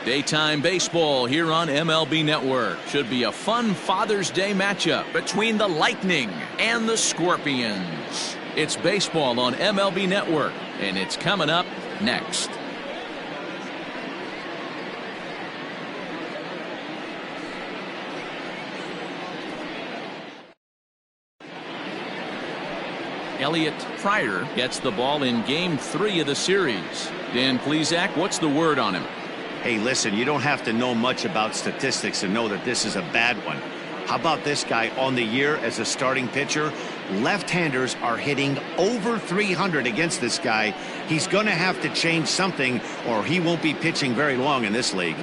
Daytime baseball here on MLB Network. Should be a fun Father's Day matchup between the Lightning and the Scorpions. It's baseball on MLB Network, and it's coming up next. Elliott Pryor gets the ball in Game 3 of the series. Dan Plesac, what's the word on him? Hey, listen, you don't have to know much about statistics to know that this is a bad one. How about this guy on the year as a starting pitcher? Left-handers are hitting over 300 against this guy. He's going to have to change something or he won't be pitching very long in this league.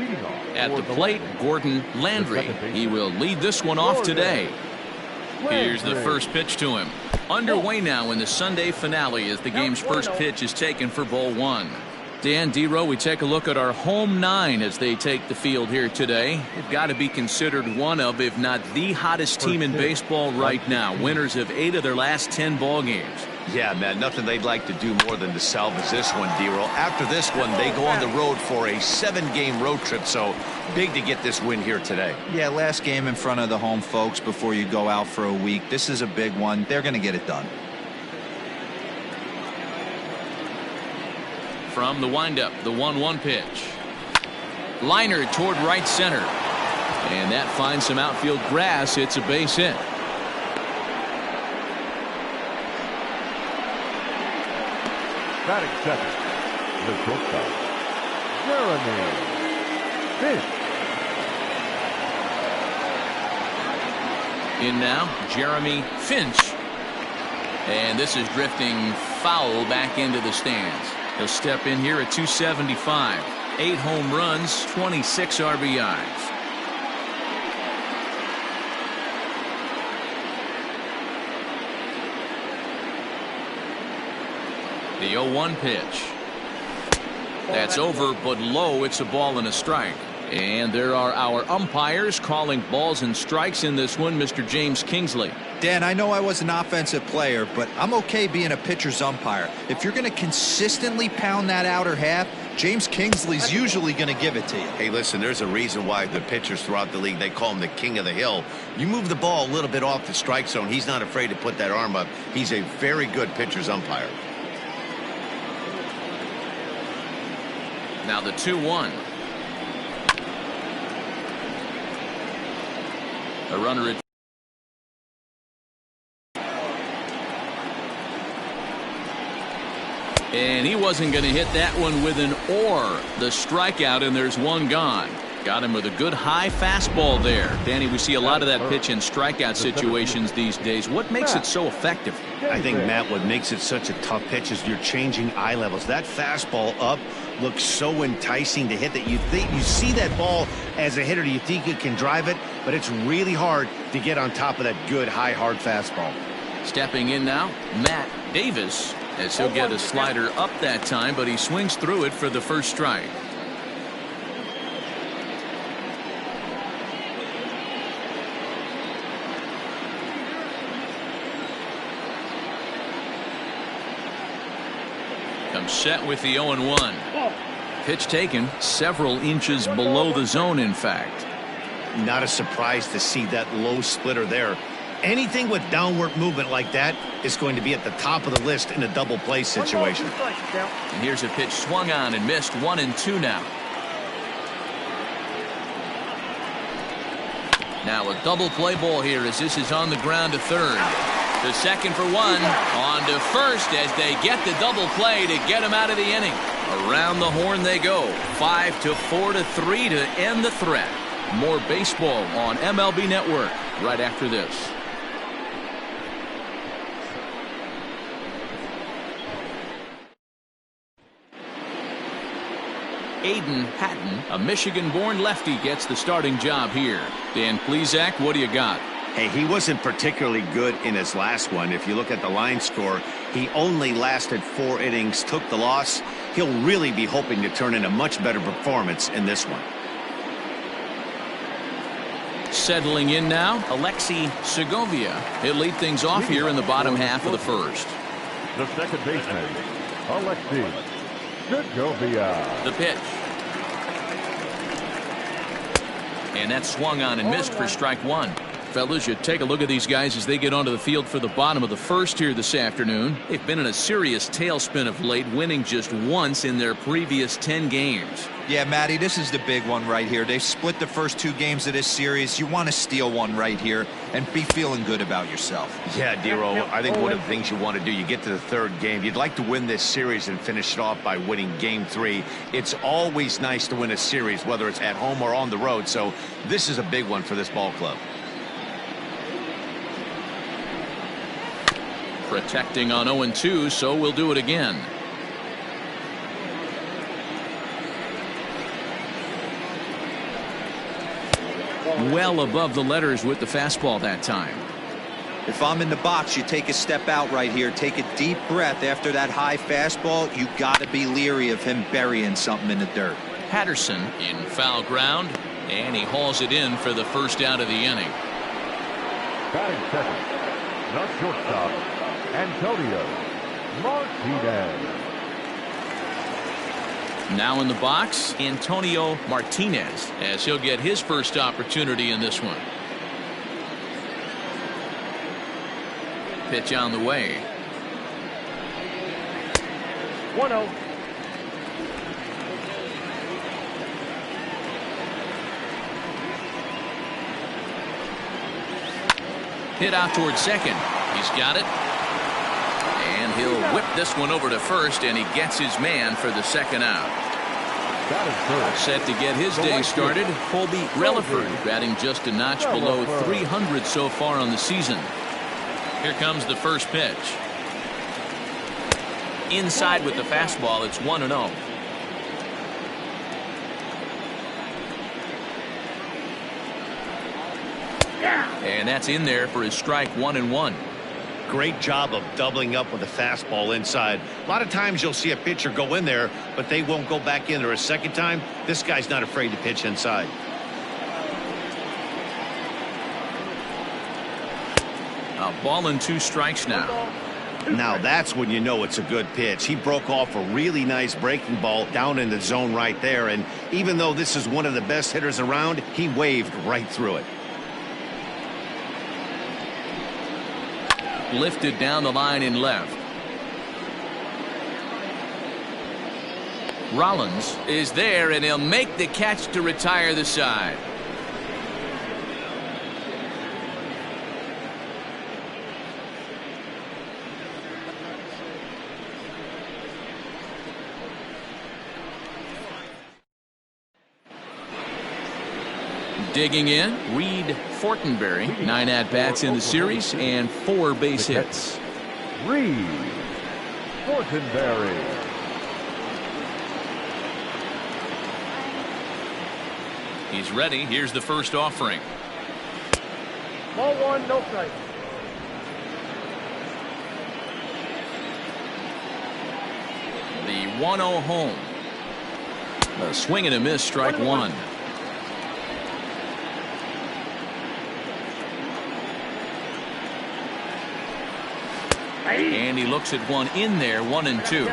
At the plate, Gordon Landry. He will lead this one off today. Here's the first pitch to him. Underway now in the Sunday finale as the game's first pitch is taken for ball one. Dan Dero, we take a look at our home nine as they take the field here today. They've got to be considered one of, if not the hottest team in baseball right now. Winners of 8 of their last 10 ball games. Yeah, man, nothing they'd like to do more than to salvage this one, Dero. After this one, they go on the road for a 7-game road trip, so big to get this win here today. Yeah, last game in front of the home folks before you go out for a week. This is a big one. They're going to get it done. From the windup, the 1-1 pitch. Liner toward right center. And that finds some outfield grass. It's a base hit. Batting second, the shortstop, Jeremy Finch. In now, Jeremy Finch. And this is drifting foul back into the stands. He'll step in here at 275. 8 home runs, 26 RBIs. The 0-1 pitch. That's over but low. It's a ball and a strike. And there are our umpires calling balls and strikes in this one. Mr. James Kingsley. Dan, I know I was an offensive player, but I'm okay being a pitcher's umpire. If you're going to consistently pound that outer half, James Kingsley's usually going to give it to you. Hey, listen, there's a reason why the pitchers throughout the league, they call him the king of the hill. You move the ball a little bit off the strike zone, he's not afraid to put that arm up. He's a very good pitcher's umpire. Now the 2-1. A runner at and he wasn't going to hit that one with an or. The strikeout, and there's one gone. Got him with a good high fastball there. Danny, we see a lot of that pitch in strikeout situations these days. What makes it so effective? I think, Matt, what makes it such a tough pitch is you're changing eye levels. That fastball up looks so enticing to hit that you think you see that ball as a hitter, you think you can drive it, but it's really hard to get on top of that good high hard fastball. Stepping in now, Matt Davis, as he'll get a slider up that time, but he swings through it for the first strike. Comes set with the 0-1. Pitch taken several inches below the zone, in fact. Not a surprise to see that low splitter there. Anything with downward movement like that is going to be at the top of the list in a double play situation. And here's a pitch swung on and missed. 1-2 now. Now a double play ball here as this is on the ground to third. To second for one. On to first as they get the double play to get him out of the inning. Around the horn they go. 5-4-3 to end the threat. More baseball on MLB Network right after this. AIDAN Patton, a Michigan-born lefty, gets the starting job here. Dan Plesac, what do you got? Hey, he wasn't particularly good in his last one. If you look at the line score, he only lasted 4 innings, took the loss. He'll really be hoping to turn in a much better performance in this one. Settling in now, Alexei Segovia. He'll lead things off here in the bottom half of the first. The second baseman, Alexei Segovia. The pitch. And that swung on and missed for strike one. Fellas, you take a look at these guys as they get onto the field for the bottom of the first here this afternoon. They've been in a serious tailspin of late, winning just once in their previous 10 games. Yeah, Matty, this is the big one right here. They've split the first 2 games of this series. You want to steal one right here and be feeling good about yourself. Yeah, Dero, I think one of the things you want to do, you get to the 3rd game, you'd like to win this series and finish it off by winning game 3. It's always nice to win a series, whether it's at home or on the road, so this is a big one for this ball club. Protecting on 0-2, so we'll do it again. Well above the letters with the fastball that time. If I'm in the box, you take a step out right here. Take a deep breath after that high fastball. You got to be leery of him burying something in the dirt. Patterson in foul ground, and he hauls it in for the first out of the inning. Batting second, the shortstop, Antonio Martinez. Now in the box, Antonio Martinez, as he'll get his first opportunity in this one. Pitch on the way. 1-0. Hit out towards second. He's got it. And he'll whip this one over to first, and he gets his man for the second out. Set to get his day started, Colby Relaford, batting just a notch below 300 so far on the season. Here comes the first pitch. Inside with the fastball, it's 1-0. And that's in there for his strike 1-1. Great job of doubling up with a fastball inside. A lot of times you'll see a pitcher go in there, but they won't go back in there a second time. This guy's not afraid to pitch inside. A ball and 2 strikes now. Now that's when you know it's a good pitch. He broke off a really nice breaking ball down in the zone right there, and even though this is one of the best hitters around, he waved right through it. Lifted down the line in left. Rollins is there, and he'll make the catch to retire the side. Digging in, Reed Fortenberry, 9 at-bats in the series and 4 base hits. Reed Fortenberry. He's ready. Here's the first offering. Ball 1, no strike. The 1-0 home. A swing and a miss, strike 1. And he looks at one in there, 1-2.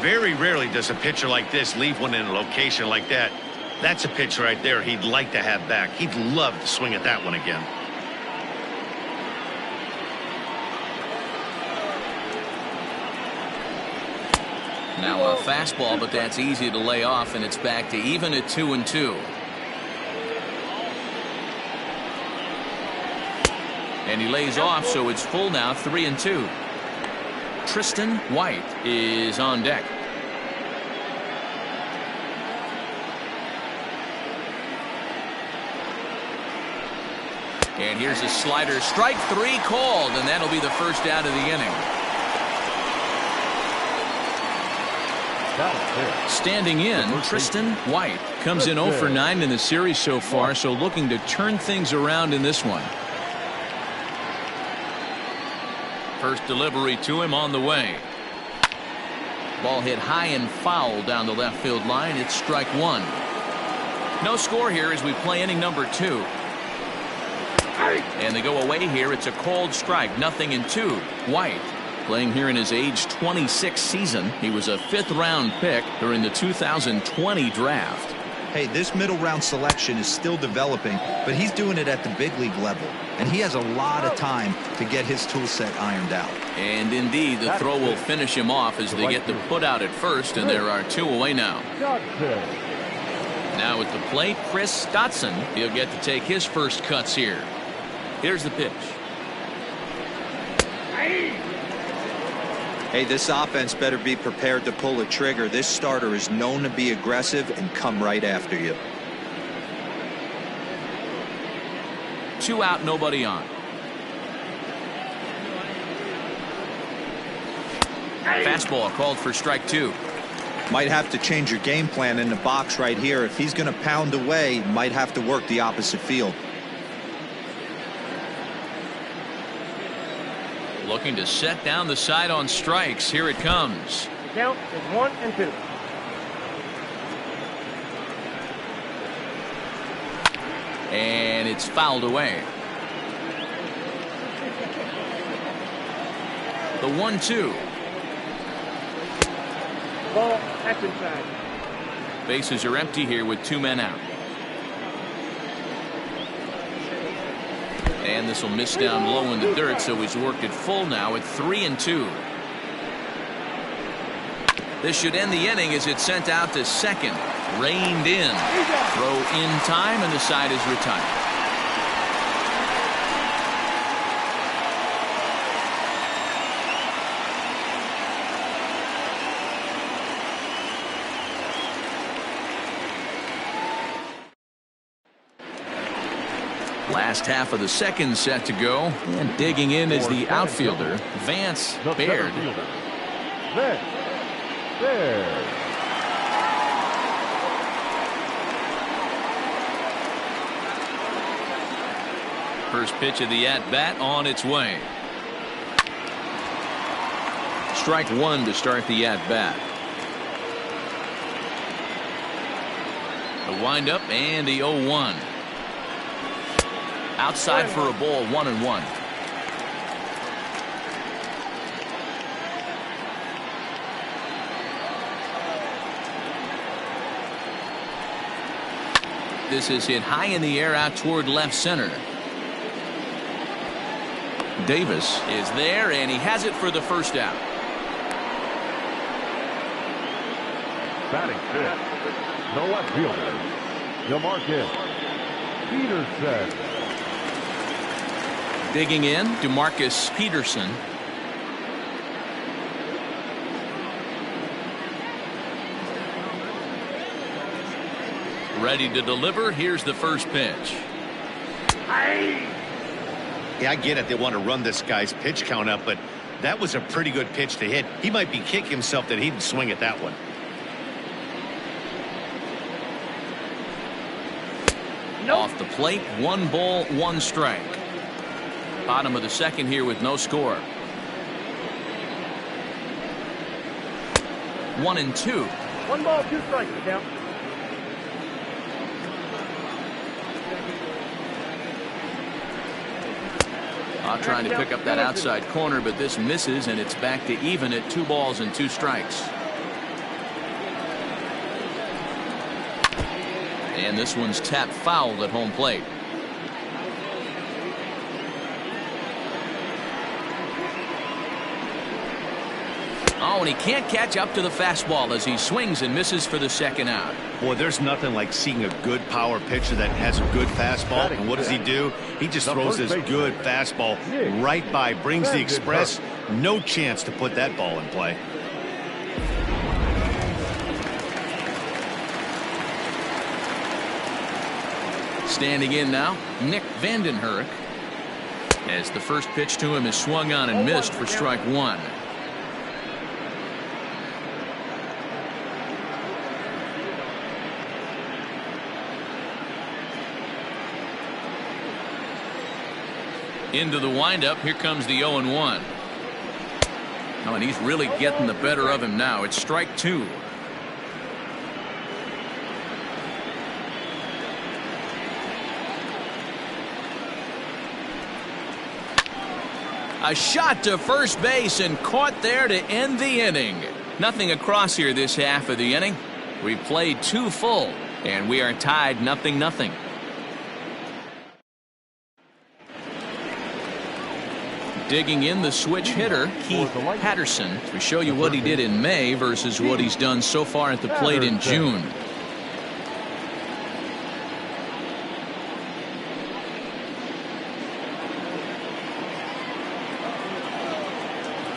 Very rarely does a pitcher like this leave one in a location like that. That's a pitch right there he'd like to have back. He'd love to swing at that one again. Now a fastball, but that's easy to lay off, and it's back to even at 2-2. And he lays off, so it's full now, 3-2. Tristan White is on deck. And here's a slider, strike 3 called, and that'll be the first out of the inning. Standing in, Tristan White comes in 0 for 9 in the series so far, so looking to turn things around in this one. First delivery to him on the way. Ball hit high and foul down the left field line. It's strike 1. No score here as we play inning number 2. And they go away here. It's a called strike, 0-2. White playing here in his age 26 season. He was a 5th round pick during the 2020 draft. Hey, this middle round selection is still developing, but he's doing it at the big league level, and he has a lot of time to get his tool set ironed out. And indeed, the throw will finish him off as they get the put out at first, and there are 2 away now. Now at the plate, TRISTAN. He'll get to take his first cuts here. Here's the pitch. Hey, this offense better be prepared to pull a trigger. This starter is known to be aggressive and come right after you. 2 out, nobody on. Fastball called for strike 2. Might have to change your game plan in the box right here. If he's going to pound away, might have to work the opposite field. Looking to set down the side on strikes. Here it comes. The count is 1 and 2. And it's fouled away. The 1-2. Ball, that's inside. Bases are empty here with 2 men out. And this will miss down low in the dirt, so he's worked it full now at 3-2. This should end the inning as it's sent out to second. Reined in. Throw in time, and the side is retired. Last half of the second set to go, and digging in is the outfielder, Vance Baird. First pitch of the at-bat on its way. Strike 1 to start the at-bat. The windup and the 0-1. Outside for a ball, 1-1. This is hit high in the air out toward left center. Davis is there, and he has it for the first out. Batting fifth, the left fielder, DeMarcus Peterson. Digging in, DeMarcus Peterson. Ready to deliver. Here's the first pitch. Yeah, I get it. They want to run this guy's pitch count up, but that was a pretty good pitch to hit. He might be kicking himself that he didn't swing at that one. Off the plate, 1 ball, 1 strike. Bottom of the second here with no score. 1-2. 1 ball, 2 strikes, the count. Trying to pick up that outside corner, but this misses, and it's back to even at 2 balls and 2 strikes. And this one's tapped foul at home plate. Oh, and he can't catch up to the fastball as he swings and misses for the second out. Boy, there's nothing like seeing a good power pitcher that has a good fastball. And what does he do? He just throws this good fastball right by, brings the express. No chance to put that ball in play. Standing in now, Nick Vandenhurk, as the first pitch to him is swung on and missed for strike 1. Into the windup. Here comes the 0-1. Oh, and he's really getting the better of him now. It's strike 2. A shot to first base and caught there to end the inning. Nothing across here this half of the inning. We played 2 full. And we are tied 0-0. Digging in the switch hitter, Keith Patterson, to show you what he did in May versus what he's done so far at the plate in June.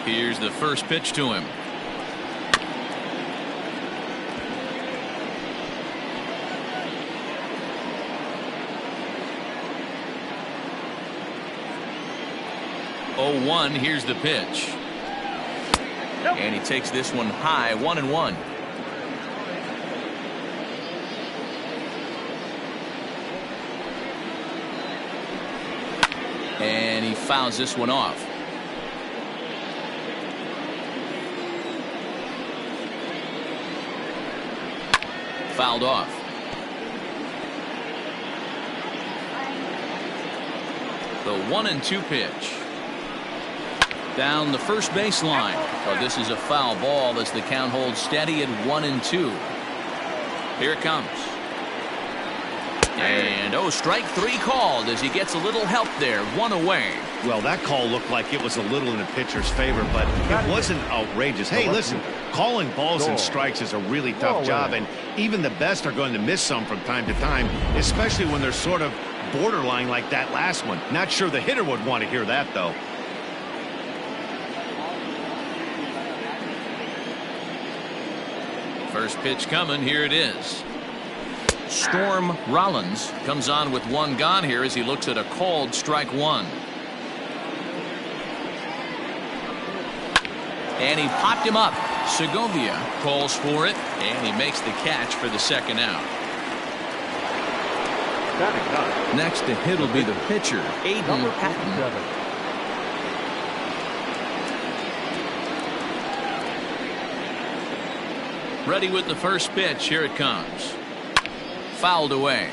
Here's the first pitch to him. Oh, 1. Here's the pitch. And he takes this one high, 1-1. And he fouls this one off. Fouled off. The 1-2 pitch. Down the first baseline. But this is a foul ball as the count holds steady at 1-2. Here it comes. And strike 3 called as he gets a little help there. 1 away. Well, that call looked like it was a little in the pitcher's favor, but it wasn't outrageous. Hey, listen, calling balls and strikes is a really tough job, and even the best are going to miss some from time to time, especially when they're sort of borderline like that last one. Not sure the hitter would want to hear that, though. First pitch coming. Here it is. Storm Rollins comes on with 1 gone here as he looks at a called strike 1. And he popped him up. Segovia calls for it, and he makes the catch for the second out. Next to hit will be the pitcher, AIDAN. Ready with the first pitch. Here it comes. Fouled away.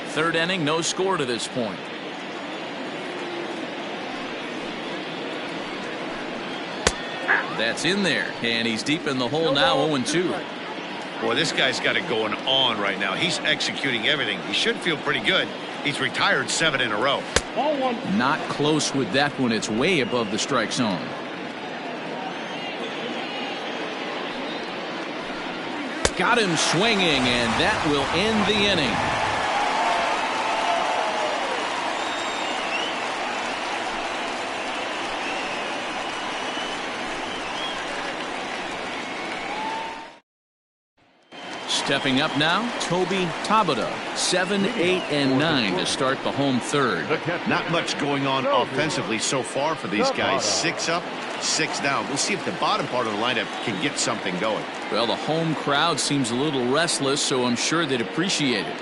Third inning, no score to this point. That's in there, and he's deep in the hole now. 0-2. Boy, this guy's got it going on right now. He's executing everything. He should feel pretty good. He's retired 7 in a row. Not close with that one. It's way above the strike zone. Got him swinging, and that will end the inning. Stepping up now, Toby Tabata, 7, 8, and 9 to start the home third. Not much going on offensively so far for these guys. 6 up, 6 down. We'll see if the bottom part of the lineup can get something going. Well, the home crowd seems a little restless, so I'm sure they'd appreciate it.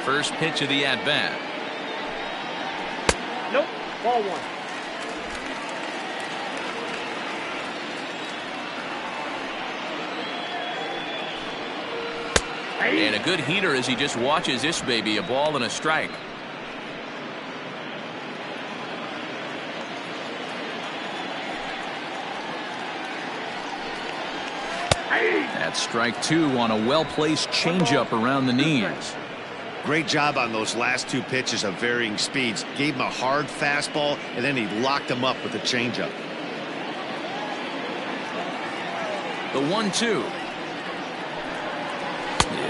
First pitch of the at-bat. Nope. Ball 1. And a good heater as he just watches this baby, a ball and a strike. That's strike 2 on a well-placed changeup around the knees. Great job on those last 2 pitches of varying speeds. Gave him a hard fastball, and then he locked him up with a changeup. The 1-2.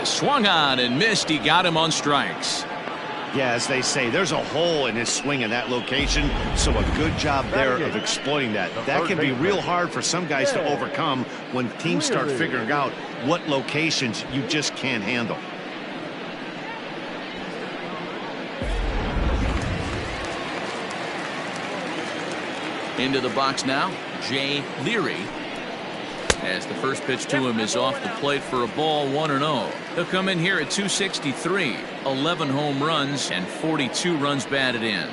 Swung on and missed. He got him on strikes. Yeah, as they say, there's a hole in his swing in that location, so a good job there of exploiting that. That can be real hard for some guys to overcome when teams start figuring out what locations you just can't handle. Into the box now, Jay Leary. As the first pitch to him is off the plate for a ball, 1-0. He'll come in here at 263, 11 home runs and 42 runs batted in.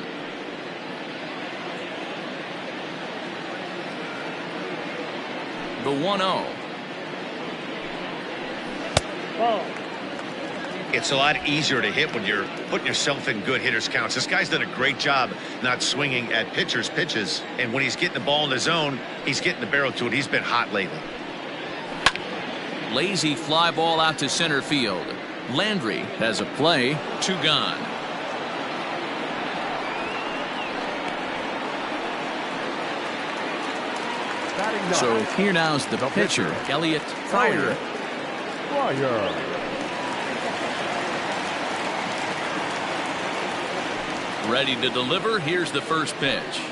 The 1-0. It's a lot easier to hit when you're putting yourself in good hitters counts. This guy's done a great job not swinging at pitchers' pitches. And when he's getting the ball in the zone, he's getting the barrel to it. He's been hot lately. Lazy fly ball out to center field. Landry has a play. 2 gone. So here now's the pitcher, Elliott Pryor. Ready to deliver. Here's the first pitch.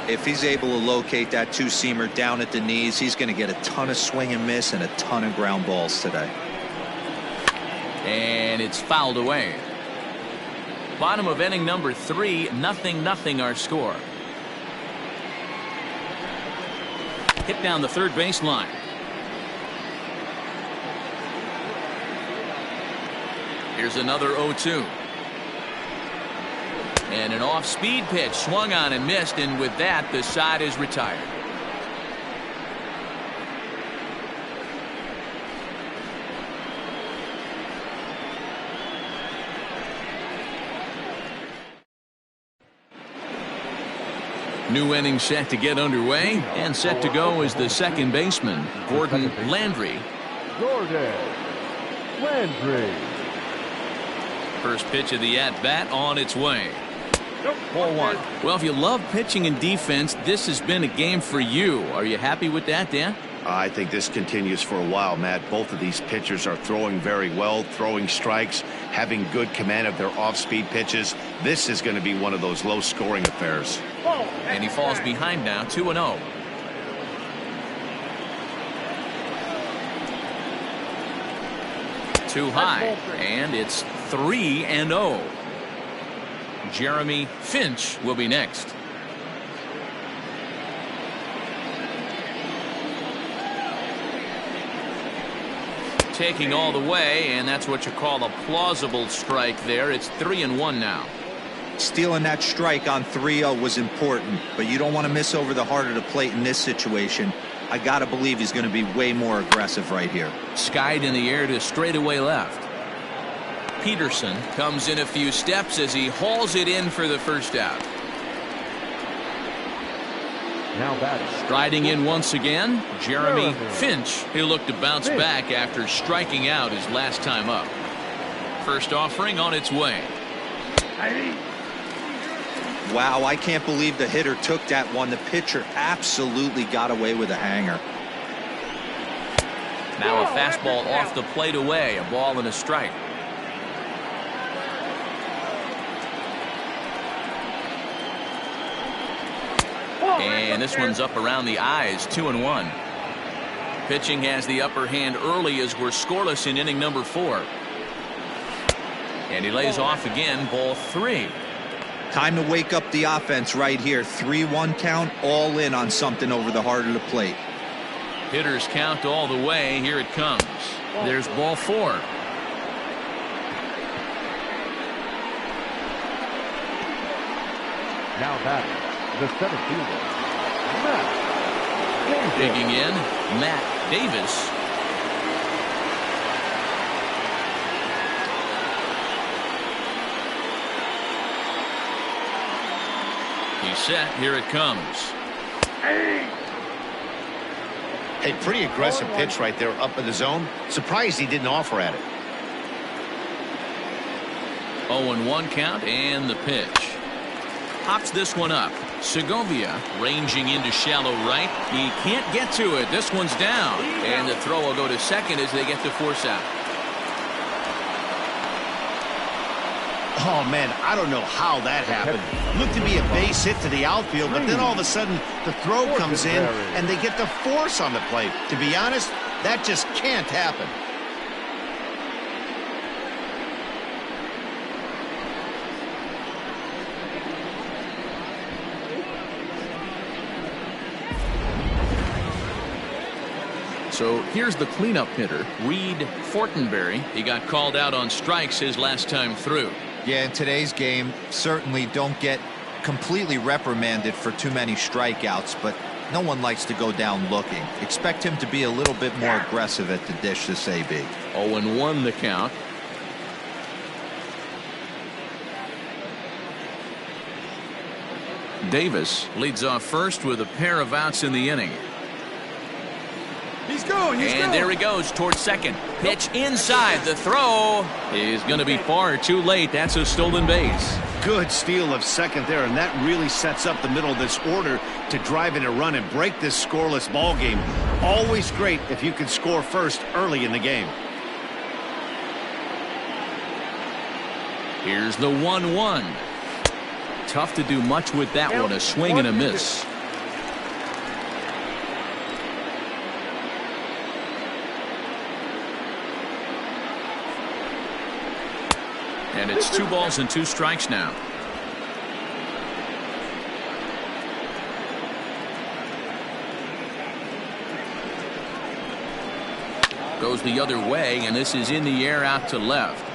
If he's able to locate that two-seamer down at the knees, he's going to get a ton of swing and miss and a ton of ground balls today. And it's fouled away. Bottom of inning number 3, 0-0 our score. Hit down the third baseline. Here's another 0-2. And an off-speed pitch swung on and missed, and with that the side is retired. New inning set to get underway, and set to go is the second baseman, Gordon Landry. First pitch of the at-bat on its way. Ball 1. Well, if you love pitching and defense, this has been a game for you. Are you happy with that, Dan? I think this continues for a while, Matt. Both of these pitchers are throwing very well, throwing strikes, having good command of their off-speed pitches. This is going to be one of those low-scoring affairs. And he falls behind now, 2-0. Too high, and it's 3-0. Jeremy Finch will be next. Taking all the way, and that's what you call a plausible strike there. It's 3-1 now. Stealing that strike on 3-0 was important, but you don't want to miss over the heart of the plate in this situation. I got to believe he's going to be way more aggressive right here. Skied in the air to straightaway left. Peterson comes in a few steps as he hauls it in for the first out. Now batting. Striding in once again, Jeremy Finch. He'll look to bounce back after striking out his last time up. First offering on its way. Wow, I can't believe the hitter took that one. The pitcher absolutely got away with a hanger. Now a fastball off the plate away, a ball and a strike. And this one's up around the eyes, 2-1. Pitching has the upper hand early as we're scoreless in inning number 4. And he lays off again, ball 3. Time to wake up the offense right here. 3-1 count, all in on something over the heart of the plate. Hitters count all the way. Here it comes. There's ball 4. Now batting, the center fielder, Matt. Digging in, Matt Davis. He's set. Here it comes. Hey, pretty aggressive pitch right there up in the zone. Surprised he didn't offer at it. 0-1 count and the pitch. Pops this one up. Segovia ranging into shallow right. He can't get to it. This one's down. And the throw will go to second as they get to force out. Oh, man, I don't know how that happened. Looked to be a base hit to the outfield, but then all of a sudden the throw comes in and they get the force on the plate. To be honest, that just can't happen. So here's the cleanup hitter, Reed Fortenberry. He got called out on strikes his last time through. Yeah, in today's game, certainly don't get completely reprimanded for too many strikeouts, but No one likes to go down looking. Expect him to be a little bit more aggressive at the dish this AB. 0-1 the count. Davis leads off first with a pair of outs in the inning. He's going. And there he goes towards second. Pitch inside. The throw is going to be far too late. That's a stolen base. Good steal of second there, and that really sets up the middle of this order to drive in a run and break this scoreless ball game. Always great if you can score first early in the game. Here's the 1-1. Tough to do much with that one. A swing and a miss. And it's 2 balls and 2 strikes now. Goes the other way, and this is in the air out to left.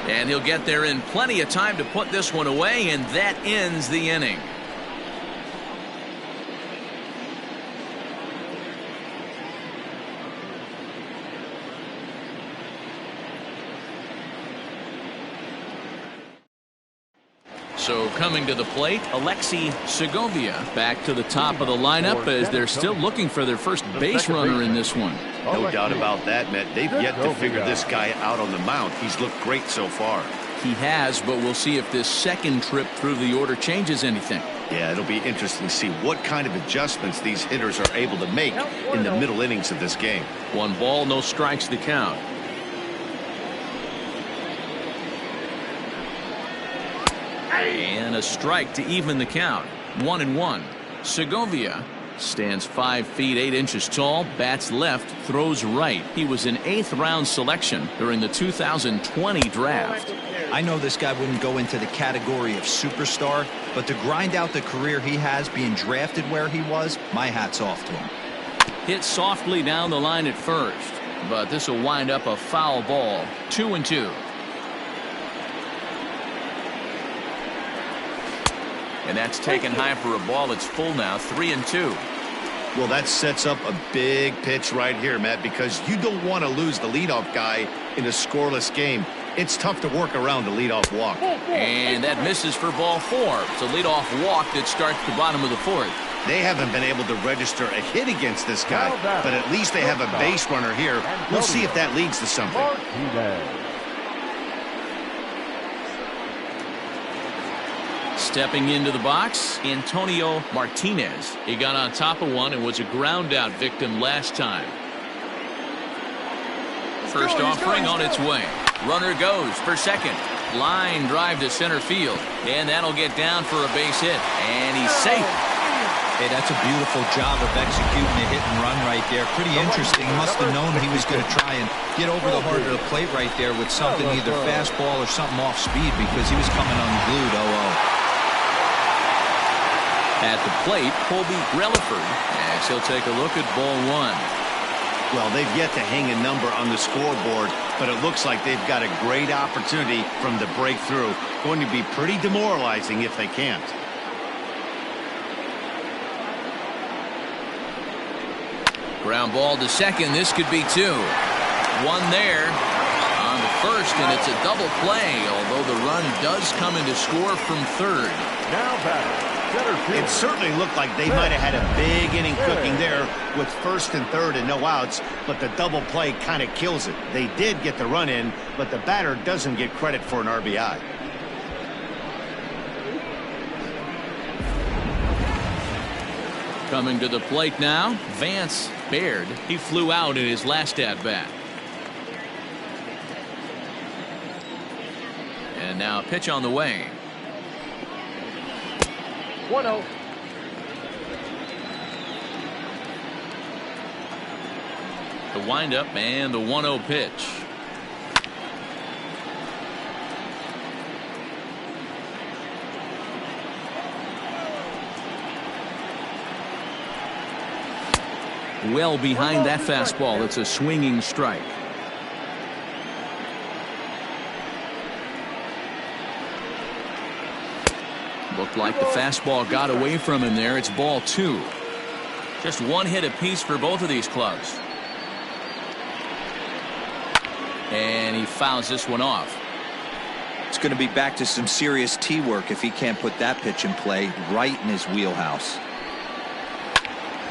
And he'll get there in plenty of time to put this one away, and that ends the inning. So coming to the plate, Alexei Segovia back to the top of the lineup as they're still looking for their first base runner in this one. No doubt about that, Matt. They've yet to figure this guy out on the mound. He's looked great so far. He has, but we'll see if this second trip through the order changes anything. Yeah, it'll be interesting to see what kind of adjustments these hitters are able to make in the middle innings of this game. 1 ball, no strikes the count. And a strike to even the count. 1-1. Segovia stands 5 feet 8 inches tall, bats left, throws right. He was an 8th round selection during the 2020 draft. I know this guy wouldn't go into the category of superstar, but to grind out the career he has being drafted where he was, my hat's off to him. Hit softly down the line at first, but this will wind up a foul ball. 2-2. And that's taken high for a ball. It's full now. 3-2. Well, that sets up a big pitch right here, Matt, because you don't want to lose the leadoff guy in a scoreless game. It's tough to work around the leadoff walk. And that misses for ball 4. It's a leadoff walk that starts the bottom of the 4th. They haven't been able to register a hit against this guy, but at least they have a base runner here. We'll see if that leads to something. Stepping into the box, Antonio Martinez. He got on top of one and was a ground out victim last time. First offering on its way. Runner goes for second. Line drive to center field. And that'll get down for a base hit. And he's safe. Hey, that's a beautiful job of executing a hit and run right there. Pretty interesting. Must have known he was going to try and get over the heart of the plate right there with something, either fastball or something off speed, because he was coming unglued. 0-0. At the plate, Colby Relaford, as he'll take a look at ball 1. Well, they've yet to hang a number on the scoreboard, but it looks like they've got a great opportunity from the breakthrough. Going to be pretty demoralizing if they can't. Ground ball to second. This could be 2. 1 there on the first, and it's a double play, although the run does come in to score from third. Now batter. It certainly looked like they might have had a big inning cooking there with first and third and no outs, but the double play kind of kills it. They did get the run in, but the batter doesn't get credit for an RBI. Coming to the plate now, Vance Baird. He flew out in his last at-bat. And now a pitch on the way. 1-0. The windup and the 1-0 pitch. Well behind that fastball. It's a swinging strike. Looked like the fastball got away from him there. It's ball 2. Just one hit apiece for both of these clubs. And he fouls this one off. It's going to be back to some serious tee work if he can't put that pitch in play right in his wheelhouse.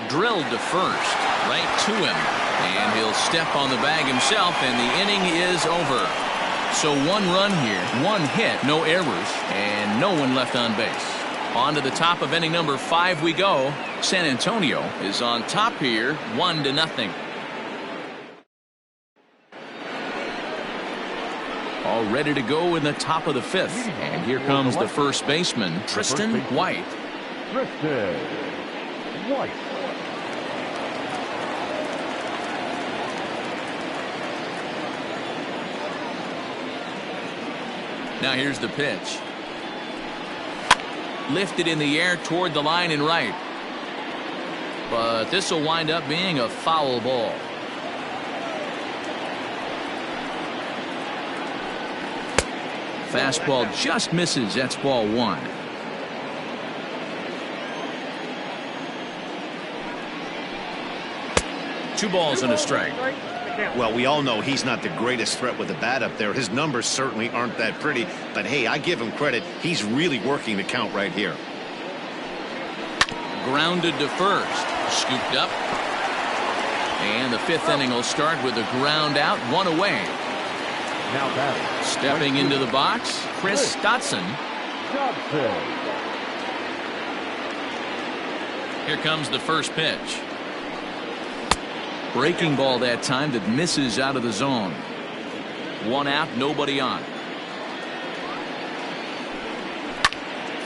Drilled to first, right to him, and he'll step on the bag himself, and the inning is over. So 1 run here, 1 hit, no errors, and no one left on base. On to the top of inning number 5 we go. San Antonio is on top here, 1-0. All ready to go in the top of the 5th, and here comes the first baseman, Tristan White. TRISTAN White. Now here's the pitch. Lifted in the air toward the line and right. But this will wind up being a foul ball. Fastball just misses. That's ball 1. Two balls and a strike. Well, we all know he's not the greatest threat with the bat up there. His numbers certainly aren't that pretty. But, hey, I give him credit. He's really working the count right here. Grounded to first. Scooped up. And the 5th inning will start with a ground out, 1 away. Now batting. Stepping into the box, Chris Dotson. Here comes the first pitch. Breaking ball that time that misses out of the zone. 1 out, nobody on.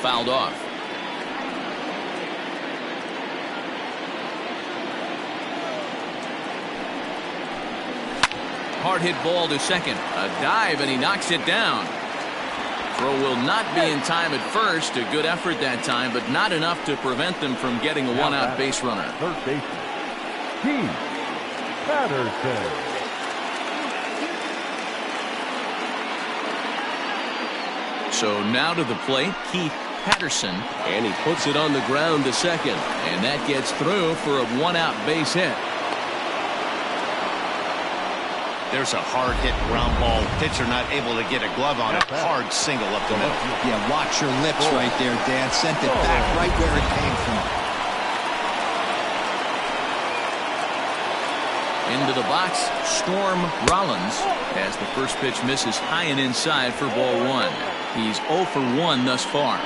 Fouled off. Hard hit ball to second. A dive, and he knocks it down. Throw will not be in time at first. A good effort that time, but not enough to prevent them from getting a 1-out base runner. Third baseman, PATTERSON. So now to the plate, Keith Patterson, and he puts it on the ground to second, and that gets through for a 1-out base hit. There's a hard hit ground ball. Pitcher not able to get a glove on it. Hard single up the middle. Yeah, watch your lips right there, Dan. Sent it back right where it came from. Into the box, Storm Rollins, as the first pitch misses high and inside for ball 1. He's 0 for 1 thus far.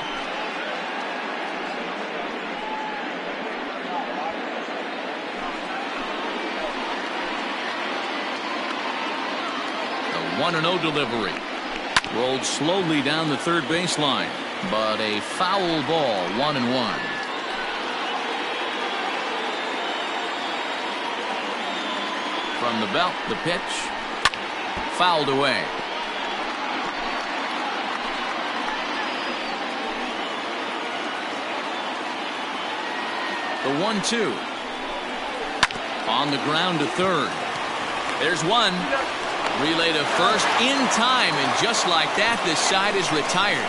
The 1-0 delivery. Rolled slowly down the third baseline, but a foul ball, 1-1. From the belt, the pitch. Fouled away. The 1-2. On the ground to third. There's one. Relay to first in time, and just like that, this side is retired.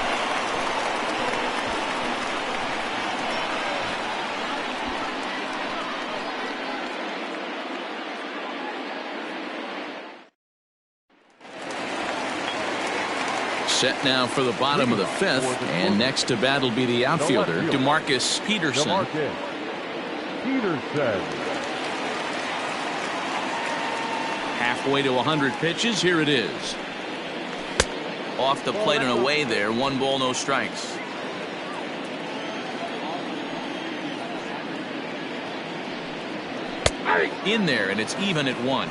Set now for the bottom of the 5th, and next to bat will be the outfielder, DeMarcus Peterson. Halfway to 100 pitches. Here it is. Off the plate and away there. 1 ball, no strikes. In there, and it's even at 1.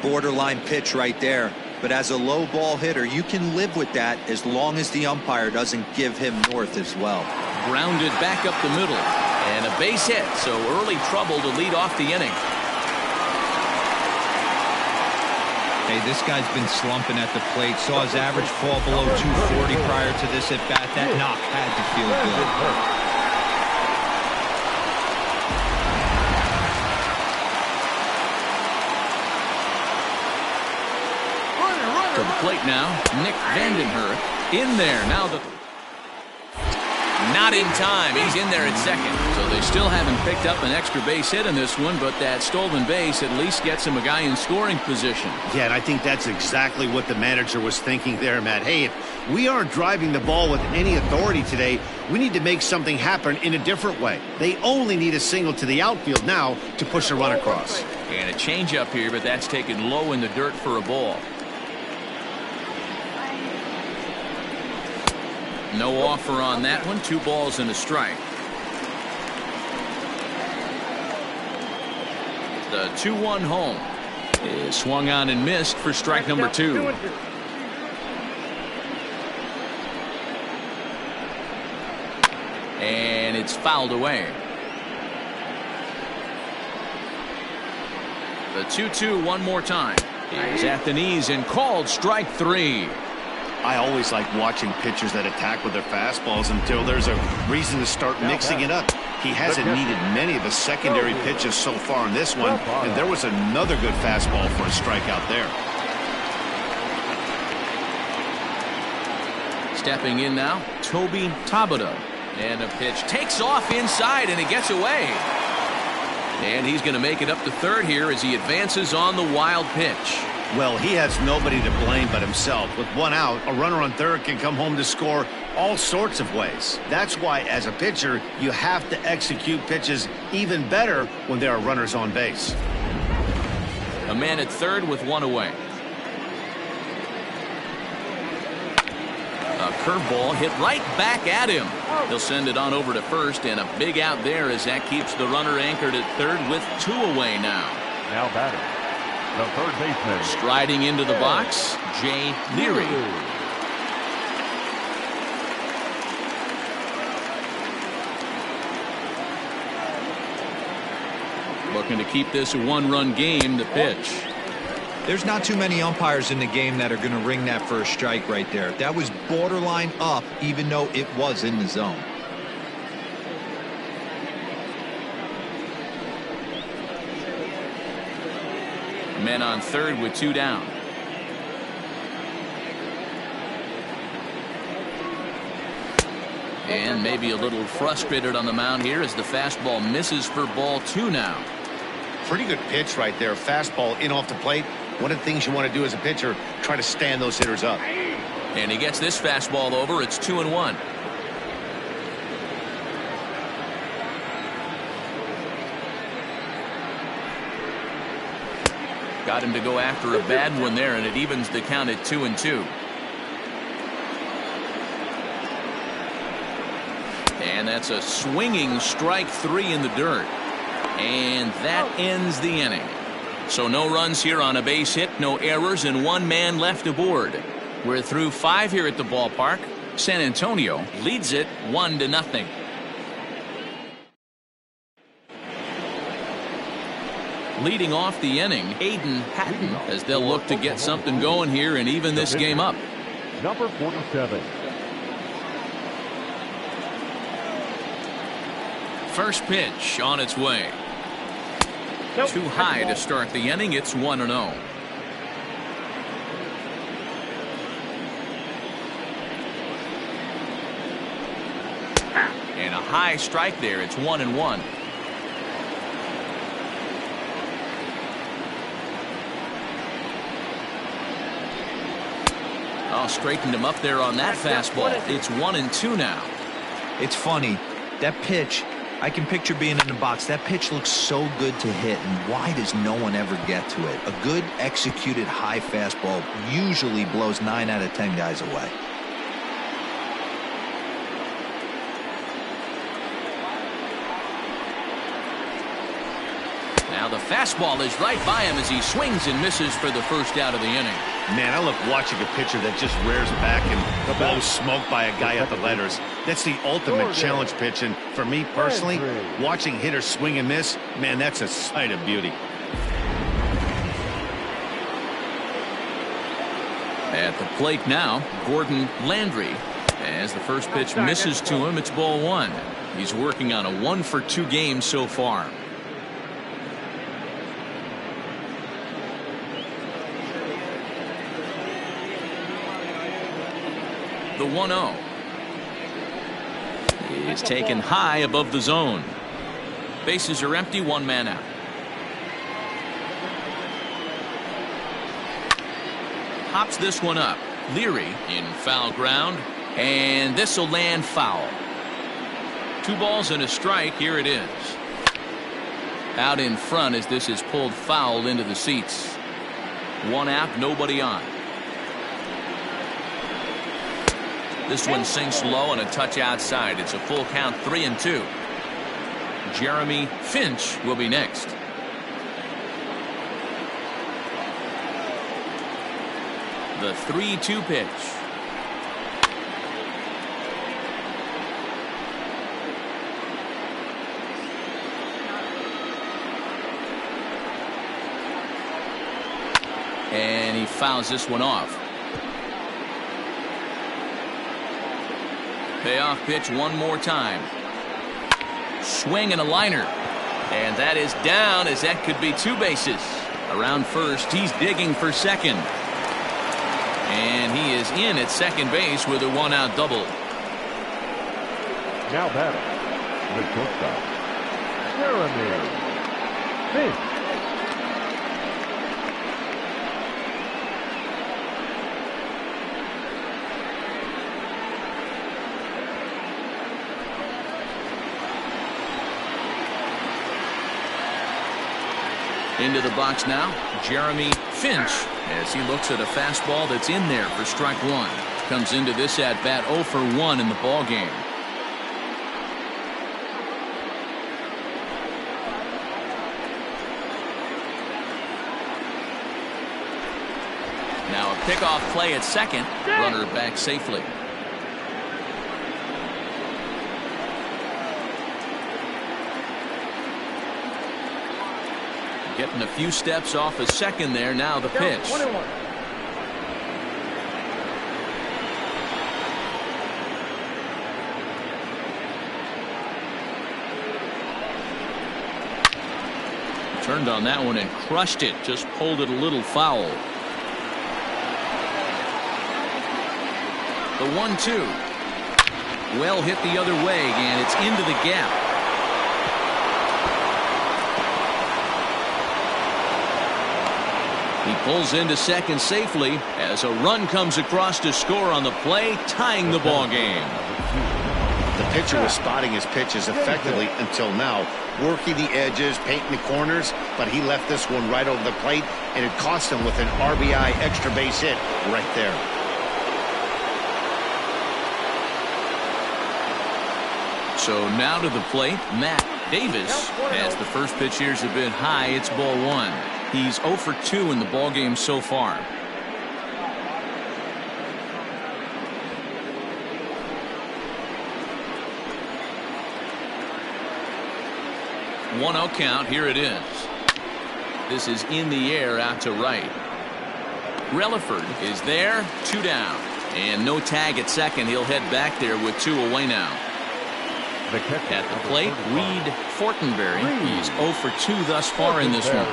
Borderline pitch right there. But as a low ball hitter, you can live with that as long as the umpire doesn't give him north as well. Grounded back up the middle. And a base hit, so early trouble to lead off the inning. Hey, this guy's been slumping at the plate. Saw his average fall below 240 prior to this at bat. That knock had to feel good. To the plate now, Nick Vandenhurst in there. Now the Not in time. He's in there at second. So they still haven't picked up an extra base hit in this one, but that stolen base at least gets him a guy in scoring position. Yeah, and I think that's exactly what the manager was thinking there, Matt. Hey, if we aren't driving the ball with any authority today, we need to make something happen in a different way. They only need a single to the outfield now to push a run across. And a changeup here, but that's taken low in the dirt for a ball. No offer on that one. 2 balls and a strike. The 2-1 home is swung on and missed for strike number 2. And it's fouled away. The 2-2 one more time. He's at the knees and called strike 3. I always like watching pitchers that attack with their fastballs until there's a reason to start mixing it up. He hasn't needed many of the secondary pitches so far in this one, and there was another good fastball for a strikeout there. Stepping in now, Toby Tabata. And a pitch takes off inside, and it gets away. And he's going to make it up to third here as he advances on the wild pitch. Well, he has nobody to blame but himself. With 1 out, a runner on third can come home to score all sorts of ways. That's why, as a pitcher, you have to execute pitches even better when there are runners on base. A man at third with 1 away. A curveball hit right back at him. He'll send it on over to first, and a big out there as that keeps the runner anchored at third with 2 away now. Now batting, the third baseman. Striding into the box, Jay Leary. Looking to keep this a 1-run game. The pitch. There's not too many umpires in the game that are going to ring that first strike right there. That was borderline up, even though it was in the zone. Men on third with 2 down. And maybe a little frustrated on the mound here as the fastball misses for ball 2 now. Pretty good pitch right there. Fastball in off the plate. One of the things you want to do as a pitcher, try to stand those hitters up. And he gets this fastball over. It's 2-1. Got him to go after a bad one there, and it evens the count at 2-2. And that's a swinging strike 3 in the dirt. And that ends the inning. So no runs here on a base hit, no errors, and 1 man left aboard. We're through 5 here at the ballpark. San Antonio leads it 1-0. Leading off the inning, AIDAN as they'll look to get something going here and even this game up. Number 47. First pitch on its way. Too high to start the inning. It's 1-0. And a high strike there. It's 1-1. Oh, straightened him up there on that fastball. It's 1-2 now. It's funny. That pitch, I can picture being in the box. That pitch looks so good to hit, and why does no one ever get to it? A good executed high fastball usually blows 9 out of 10 guys away. Now the fastball is right by him as he swings and misses for the first out of the inning. Man, I love watching a pitcher that just rears back and blows smoke by a guy at the letters. That's the ultimate challenge pitch, and for me personally, watching hitters swing and miss, man, that's a sight of beauty. At the plate now, Gordon Landry. As the first pitch misses to him, it's ball 1. He's working on a 1-for-2 game so far. The 1-0 is taken high above the zone. Bases are empty, one man out. Hops this one up. Leary in foul ground, and this will land foul. 2 balls and a strike. Here it is. Out in front as this is pulled foul into the seats. 1 out, nobody on. This one sinks low and a touch outside. It's a full count, 3-2. Jeremy Finch will be next. The 3-2 pitch. And he fouls this one off. Payoff pitch one more time. Swing and a liner. And that is down, as that could be 2 bases. Around first, he's digging for second. And he is in at second base with a 1-out double. Now batting, the shortstop, Jeremy Finch. Into the box now, Jeremy Finch, as he looks at a fastball that's in there for strike 1. Comes into this at bat 0 for 1 in the ball game. Now a pickoff play at second. Runner back safely. Getting a few steps off a second there. Now the pitch. Turned on that one and crushed it. Just pulled it a little foul. The 1-2. Well hit the other way, and it's into the gap. He pulls into second safely as a run comes across to score on the play, tying the ball game. The pitcher was spotting his pitches effectively until now, working the edges, painting the corners, but he left this one right over the plate, and it cost him with an RBI extra base hit right there. So now to the plate, Matt Davis, as the first pitch here's a bit high. It's ball 1. He's 0 for 2 in the ball game so far. One-0 count. Here it is. This is in the air out to right. Relaford is there. 2 down. And no tag at second. He'll head back there with 2 away now. At the plate, Reed Fortenberry. He's 0 for 2 thus far in this one.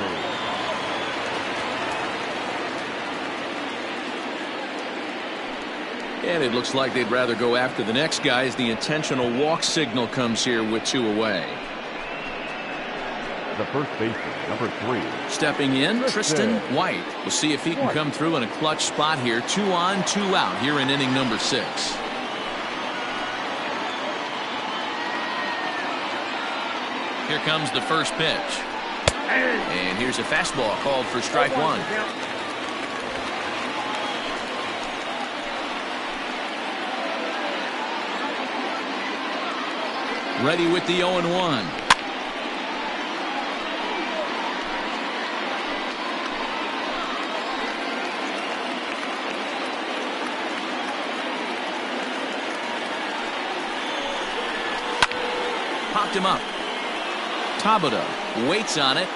And it looks like they'd rather go after the next guy as the intentional walk signal comes here with 2 away. The first baseman, number 3. Stepping in, Tristan White. We'll see if he can come through in a clutch spot here. 2 on, 2 out here in inning number 6. Here comes the first pitch. And here's a fastball called for strike 1. Ready with the 0-1. Popped him up. Tabata waits on it.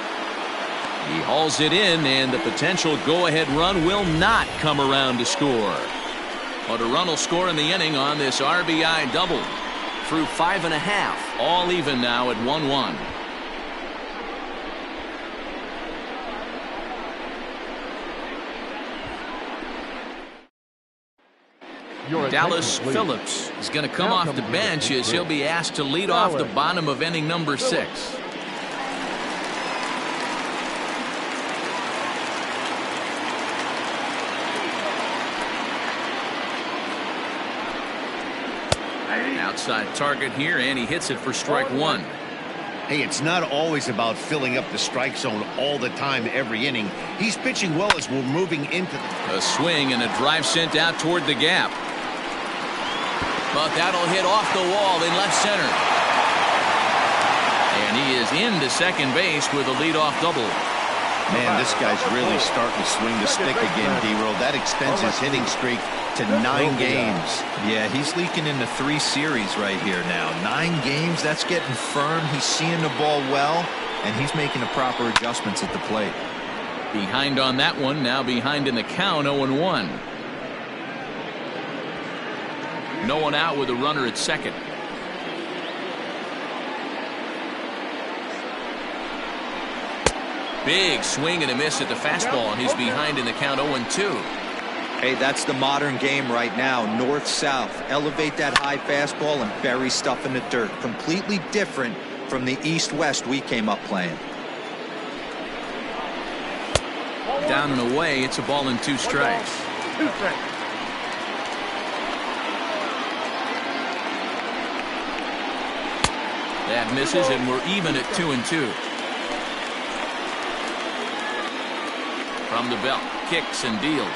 He hauls it in, and the potential go-ahead run will not come around to score. But a run will score in the inning on this RBI double. Through 5.5, all even now at 1-1. Dallas Phillips is going to come off the bench as he'll be asked to lead off the bottom of inning number 6. Outside target here, and he hits it for strike 1. Hey, it's not always about filling up the strike zone all the time every inning. He's pitching well as we're moving into a swing and a drive sent out toward the gap. But that'll hit off the wall in left center. And he is into second base with a leadoff double. Man, this guy's really starting to swing the stick again, D-Roll. That extends his hitting streak to 9 games. Yeah, he's leaking into 3 series right here now. 9 games, that's getting firm. He's seeing the ball well, and he's making the proper adjustments at the plate. Behind on that one, now behind in the count, 0-1. No one out with a runner at second. Big swing and a miss at the fastball, and he's behind in the count 0-2. Hey, that's the modern game right now. North-south. Elevate that high fastball and bury stuff in the dirt. Completely different from the east-west we came up playing. Down and away, it's a ball and 2 strikes. That misses, and we're even at 2-2. From the belt, kicks and deals.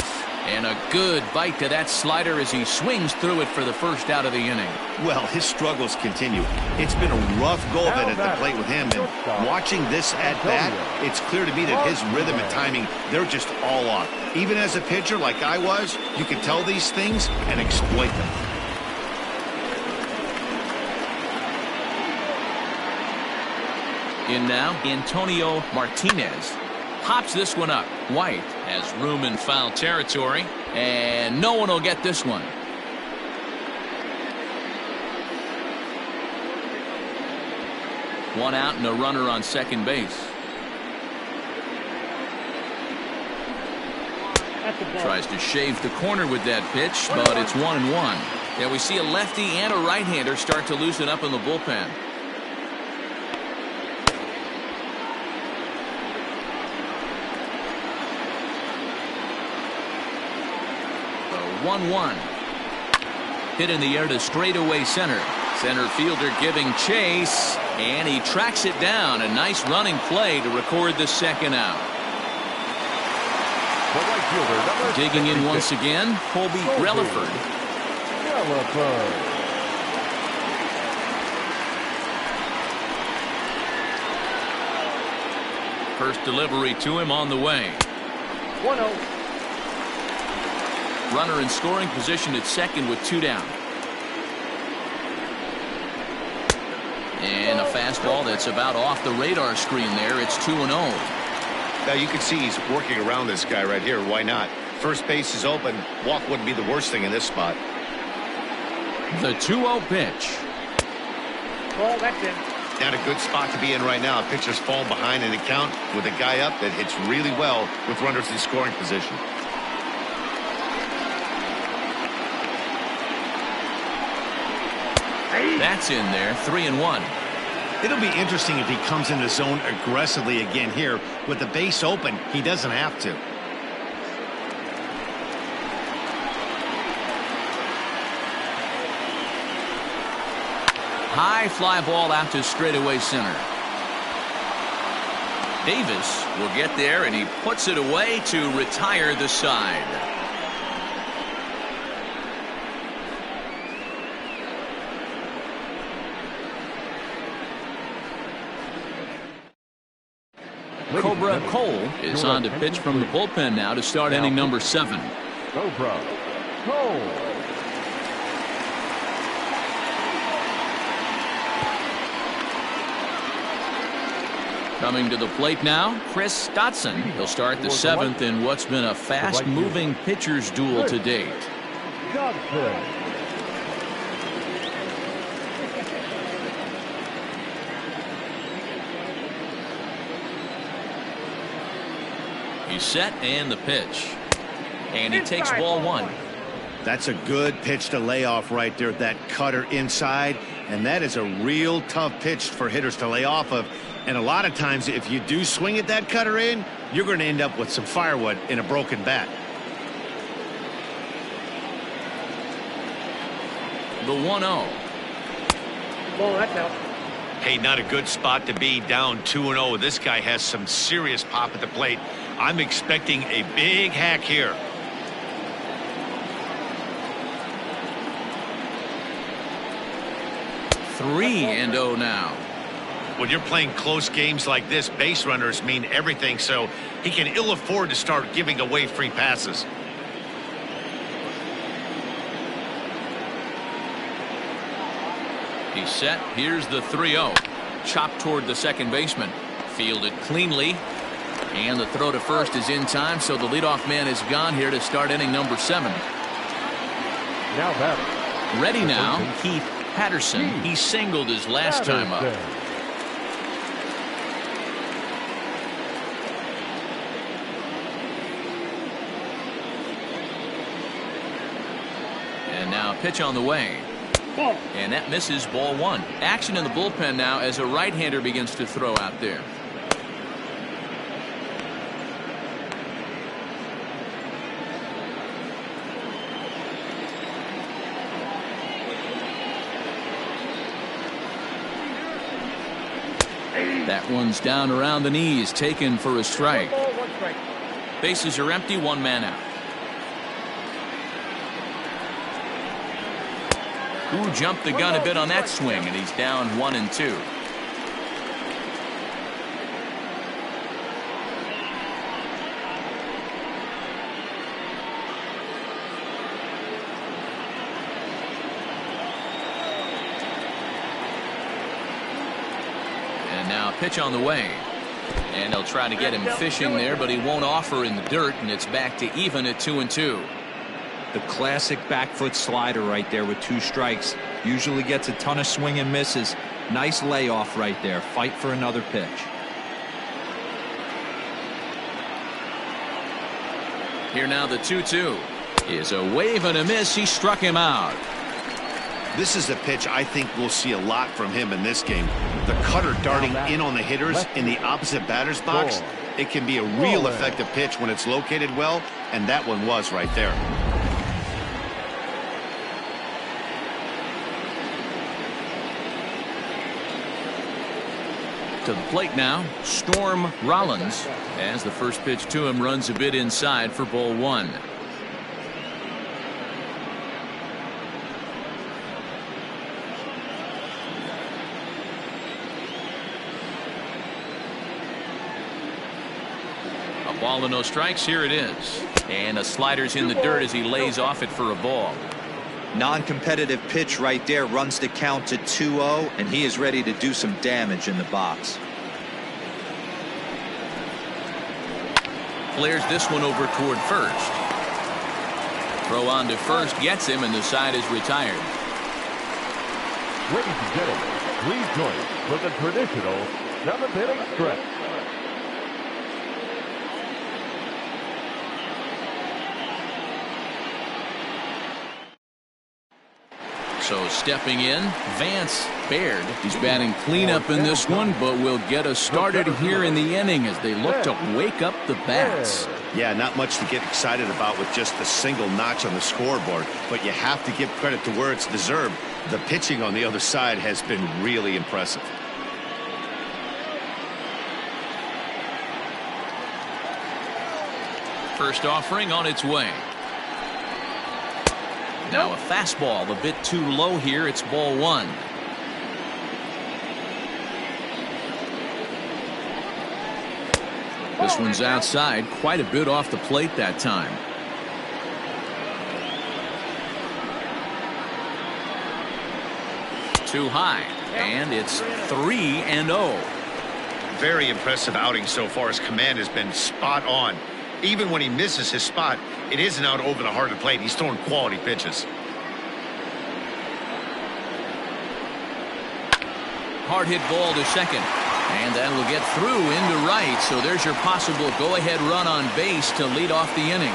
And a good bite to that slider as he swings through it for the first out of the inning. Well, his struggles continue. It's been a rough go of it at the plate with him. And watching this at bat, it's clear to me that his rhythm and timing, they're just all off. Even as a pitcher like I was, you can tell these things and exploit them. In now, Antonio Martinez. Pops this one up. White has room in foul territory, and no one will get this one. One out and a runner on second base. Tries to shave the corner with that pitch, but it's 1-1. Yeah, we see a lefty and a right-hander start to loosen up in the bullpen. 1-1. Hit in the air to straightaway center. Center fielder giving chase, and he tracks it down. A nice running play to record the second out. Digging in once again, Colby Relaford. First delivery to him on the way. 1-0. Runner in scoring position at second with 2 down. And a fastball that's about off the radar screen there. It's 2-0. Now you can see he's working around this guy right here. Why not? First base is open. Walk wouldn't be the worst thing in this spot. The 2-0 pitch. Well, that's in. Not a good spot to be in right now. Pitchers fall behind in the count with a guy up that hits really well with runners in scoring position. That's in there. 3-1. It'll be interesting if he comes in the zone aggressively again here. With the base open, he doesn't have to. High fly ball out to straightaway center. Davis will get there, and he puts it away to retire the side. Cobra Cole is on to pitch from the bullpen now to start inning number 7. Cobra Cole. Coming to the plate now, Chris Dotson. He'll start the 7th in what's been a fast-moving pitcher's duel to date. He's set, and the pitch. And he takes ball 1. That's a good pitch to lay off right there, that cutter inside, and that is a real tough pitch for hitters to lay off of. And a lot of times if you do swing at that cutter in, you're going to end up with some firewood in a broken bat. The 1-0. Ball, that's out. Hey, not a good spot to be, down 2-0. This guy has some serious pop at the plate. I'm expecting a big hack here. Three and 0 now. When you're playing close games like this, base runners mean everything, so he can ill afford to start giving away free passes. He's set. Here's the 3-0. Chopped toward the second baseman. Fielded cleanly. And the throw to first is in time, so the leadoff man is gone here to start inning number 7. Now batting. Ready now, Keith Patterson. He singled his last time up. And now pitch on the way. And that misses, ball 1. Action in the bullpen now as a right-hander begins to throw out there. That one's down around the knees, taken for a strike. Bases are empty, 1 man out. Who jumped the gun a bit on that swing, and he's down 1-2. And now pitch on the way. And they'll try to get him fishing there, but he won't offer in the dirt, and it's back to even at 2-2. The classic back foot slider right there with 2 strikes. Usually gets a ton of swing and misses. Nice layoff right there. Fight for another pitch. Here now the 2-2 is a wave and a miss. He struck him out. This is a pitch I think we'll see a lot from him in this game. The cutter darting in on the hitters in the opposite batter's box. It can be a real effective pitch when it's located well, and that one was right there. To the plate now, Storm Rollins, as the first pitch to him runs a bit inside for ball 1. A ball and no strikes. Here it is. And a slider's in the dirt as he lays off it for a ball. Non-competitive pitch right there, runs the count to 2-0, and he is ready to do some damage in the box. Flares this one over toward first. Throw on to first gets him, and the side is retired. Ladies and gentlemen, please join us for the traditional 7th-inning stretch. So stepping in, Vance Baird. He's batting cleanup in this one, but will get us started here in the inning as they look to wake up the bats. Yeah, not much to get excited about with just a single notch on the scoreboard, but you have to give credit to where it's deserved. The pitching on the other side has been really impressive. First offering on its way. Now a fastball a bit too low here. It's ball 1. This one's outside, quite a bit off the plate that time. Too high, and it's 3-0. Very impressive outing so far. His command has been spot on. Even when he misses his spot, it isn't out over the heart of the plate. He's throwing quality pitches. Hard hit ball to second. And that will get through into right. So there's your possible go-ahead run on base to lead off the inning.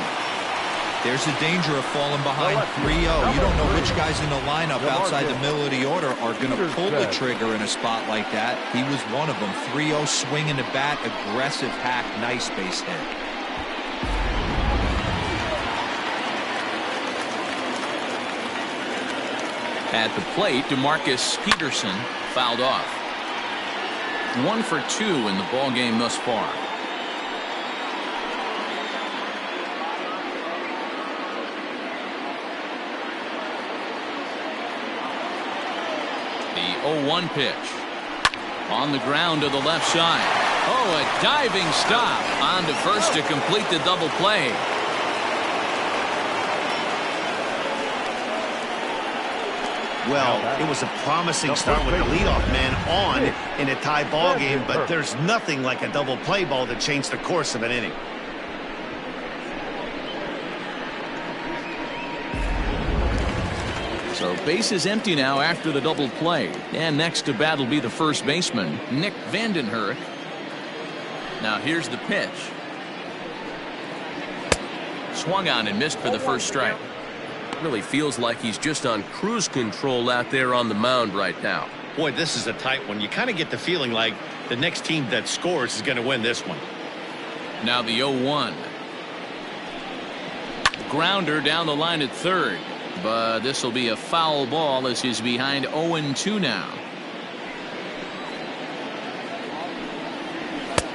There's the danger of falling behind 3-0. You don't know which guys in the lineup outside the middle of the order are going to pull the trigger in a spot like that. He was one of them. 3-0, swinging the bat, aggressive hack, nice base hit. At the plate, DeMarcus Peterson fouled off. 1 for 2 in the ball game thus far. The 0-1 pitch. On the ground to the left side. Oh, a diving stop. On to first to complete the double play. Well, it was a promising start with the leadoff man on in a tie ball game, but there's nothing like a double play ball that changed the course of an inning. So base is empty now after the double play. And next to bat will be the first baseman, Nick Vandenhurk. Now here's the pitch. Swung on and missed for the first strike. Really feels like he's just on cruise control out there on the mound right now. Boy, this is a tight one. You kind of get the feeling like the next team that scores is going to win this one. Now the 0-1. Grounder down the line at third. But this will be a foul ball as he's behind 0-2 now.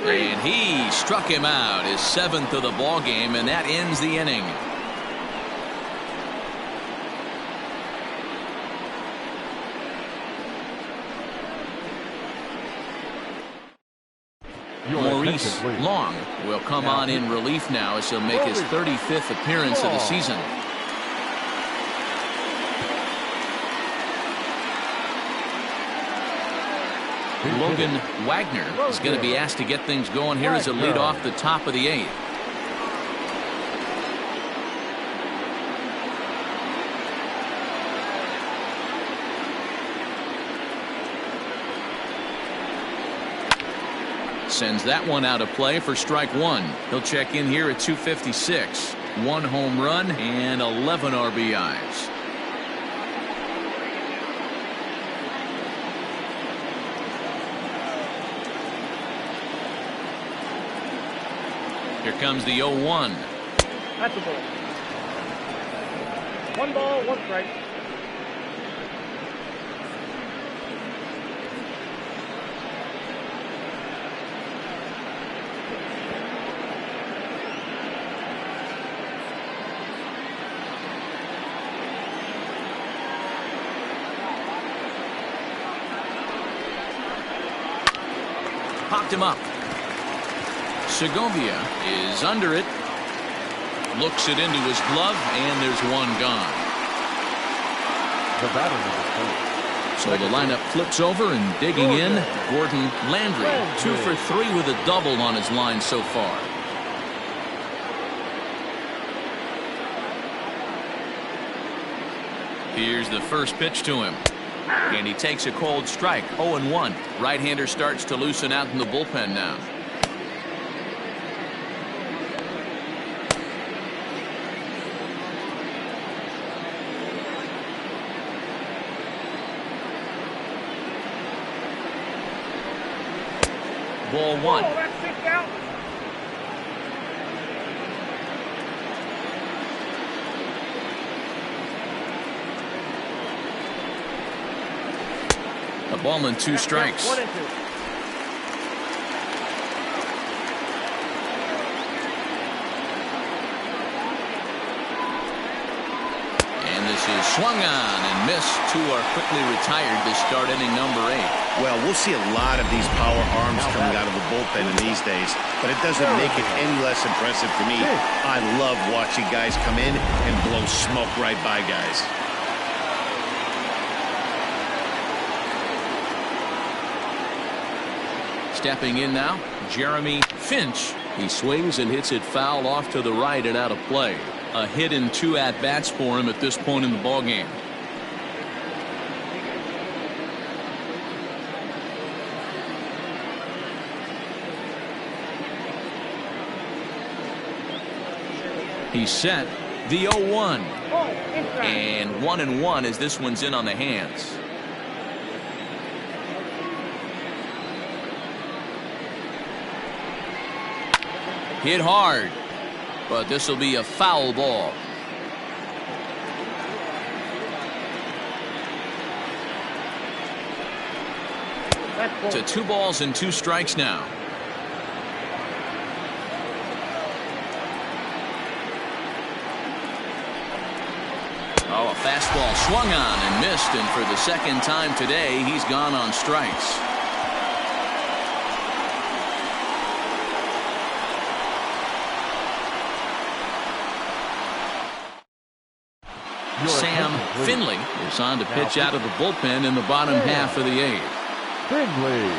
And he struck him out, his 7th of the ball game, and that ends the inning. Maurice Long will come on in relief now as he'll make his 35th appearance of the season. Logan Wagner is going to be asked to get things going here as a lead off the top of the 8th. Sends that one out of play for strike 1. He'll check in here at 256. 1 home run and 11 RBIs. Here comes the 0-1. That's a ball. 1 ball, 1 strike. Popped him up. Segovia is under it. Looks it into his glove, and there's one gone. So the lineup flips over, and digging in, Gordon Landry. 2 for 3 with a double on his line so far. Here's the first pitch to him. And he takes a cold strike. 0-1. Right-hander starts to loosen out in the bullpen now. Ball 1. A ball and 2 strikes. 1 and 2. And this is swung on and missed. 2 are quickly retired to start inning number 8. Well, we'll see a lot of these power arms coming out of the bullpen in these days, but it doesn't make it any less impressive to me. I love watching guys come in and blow smoke right by guys. Stepping in now, Jeremy Finch. He swings and hits it foul off to the right and out of play. A hit in 2 at-bats for him at this point in the ballgame. He's set. The 0-1. And 1-1 as this one's in on the hands. Hit hard, but this will be a foul ball. To 2 balls and 2 strikes now. Oh, a fastball swung on and missed, and for the second time today, he's gone on strikes. Sam Finley is on to pitch out of the bullpen in the bottom half of the 8th. Finley.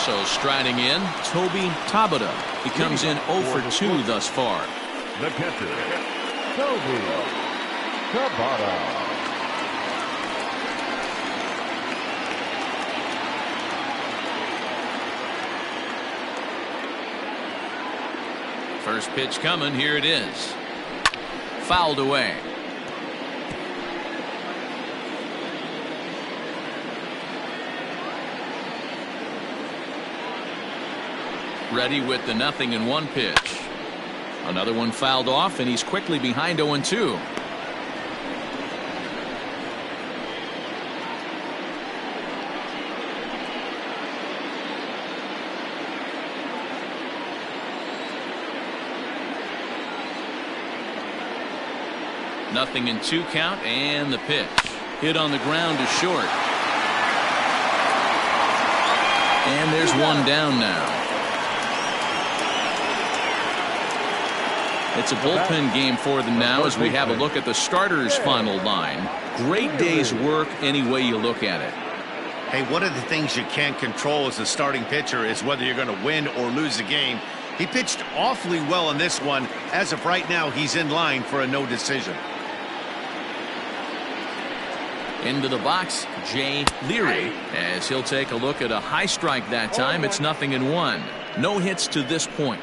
So striding in, Toby Tabata. He comes in 0 for 2 thus far. The catcher, Toby Tabata. First pitch coming. Here it is. Fouled away. Ready with the 0-1 pitch. Another one fouled off, and he's quickly behind 0-2. Nothing in 2 count, and the pitch. Hit on the ground to short. And there's one down now. It's a bullpen game for them now as we have a look at the starters' final line. Great day's work any way you look at it. Hey, one of the things you can't control as a starting pitcher is whether you're going to win or lose a game. He pitched awfully well in this one. As of right now, he's in line for a no decision. Into the box, Jay Leary, as he'll take a look at a high strike that time. It's 0-1. No hits to this point.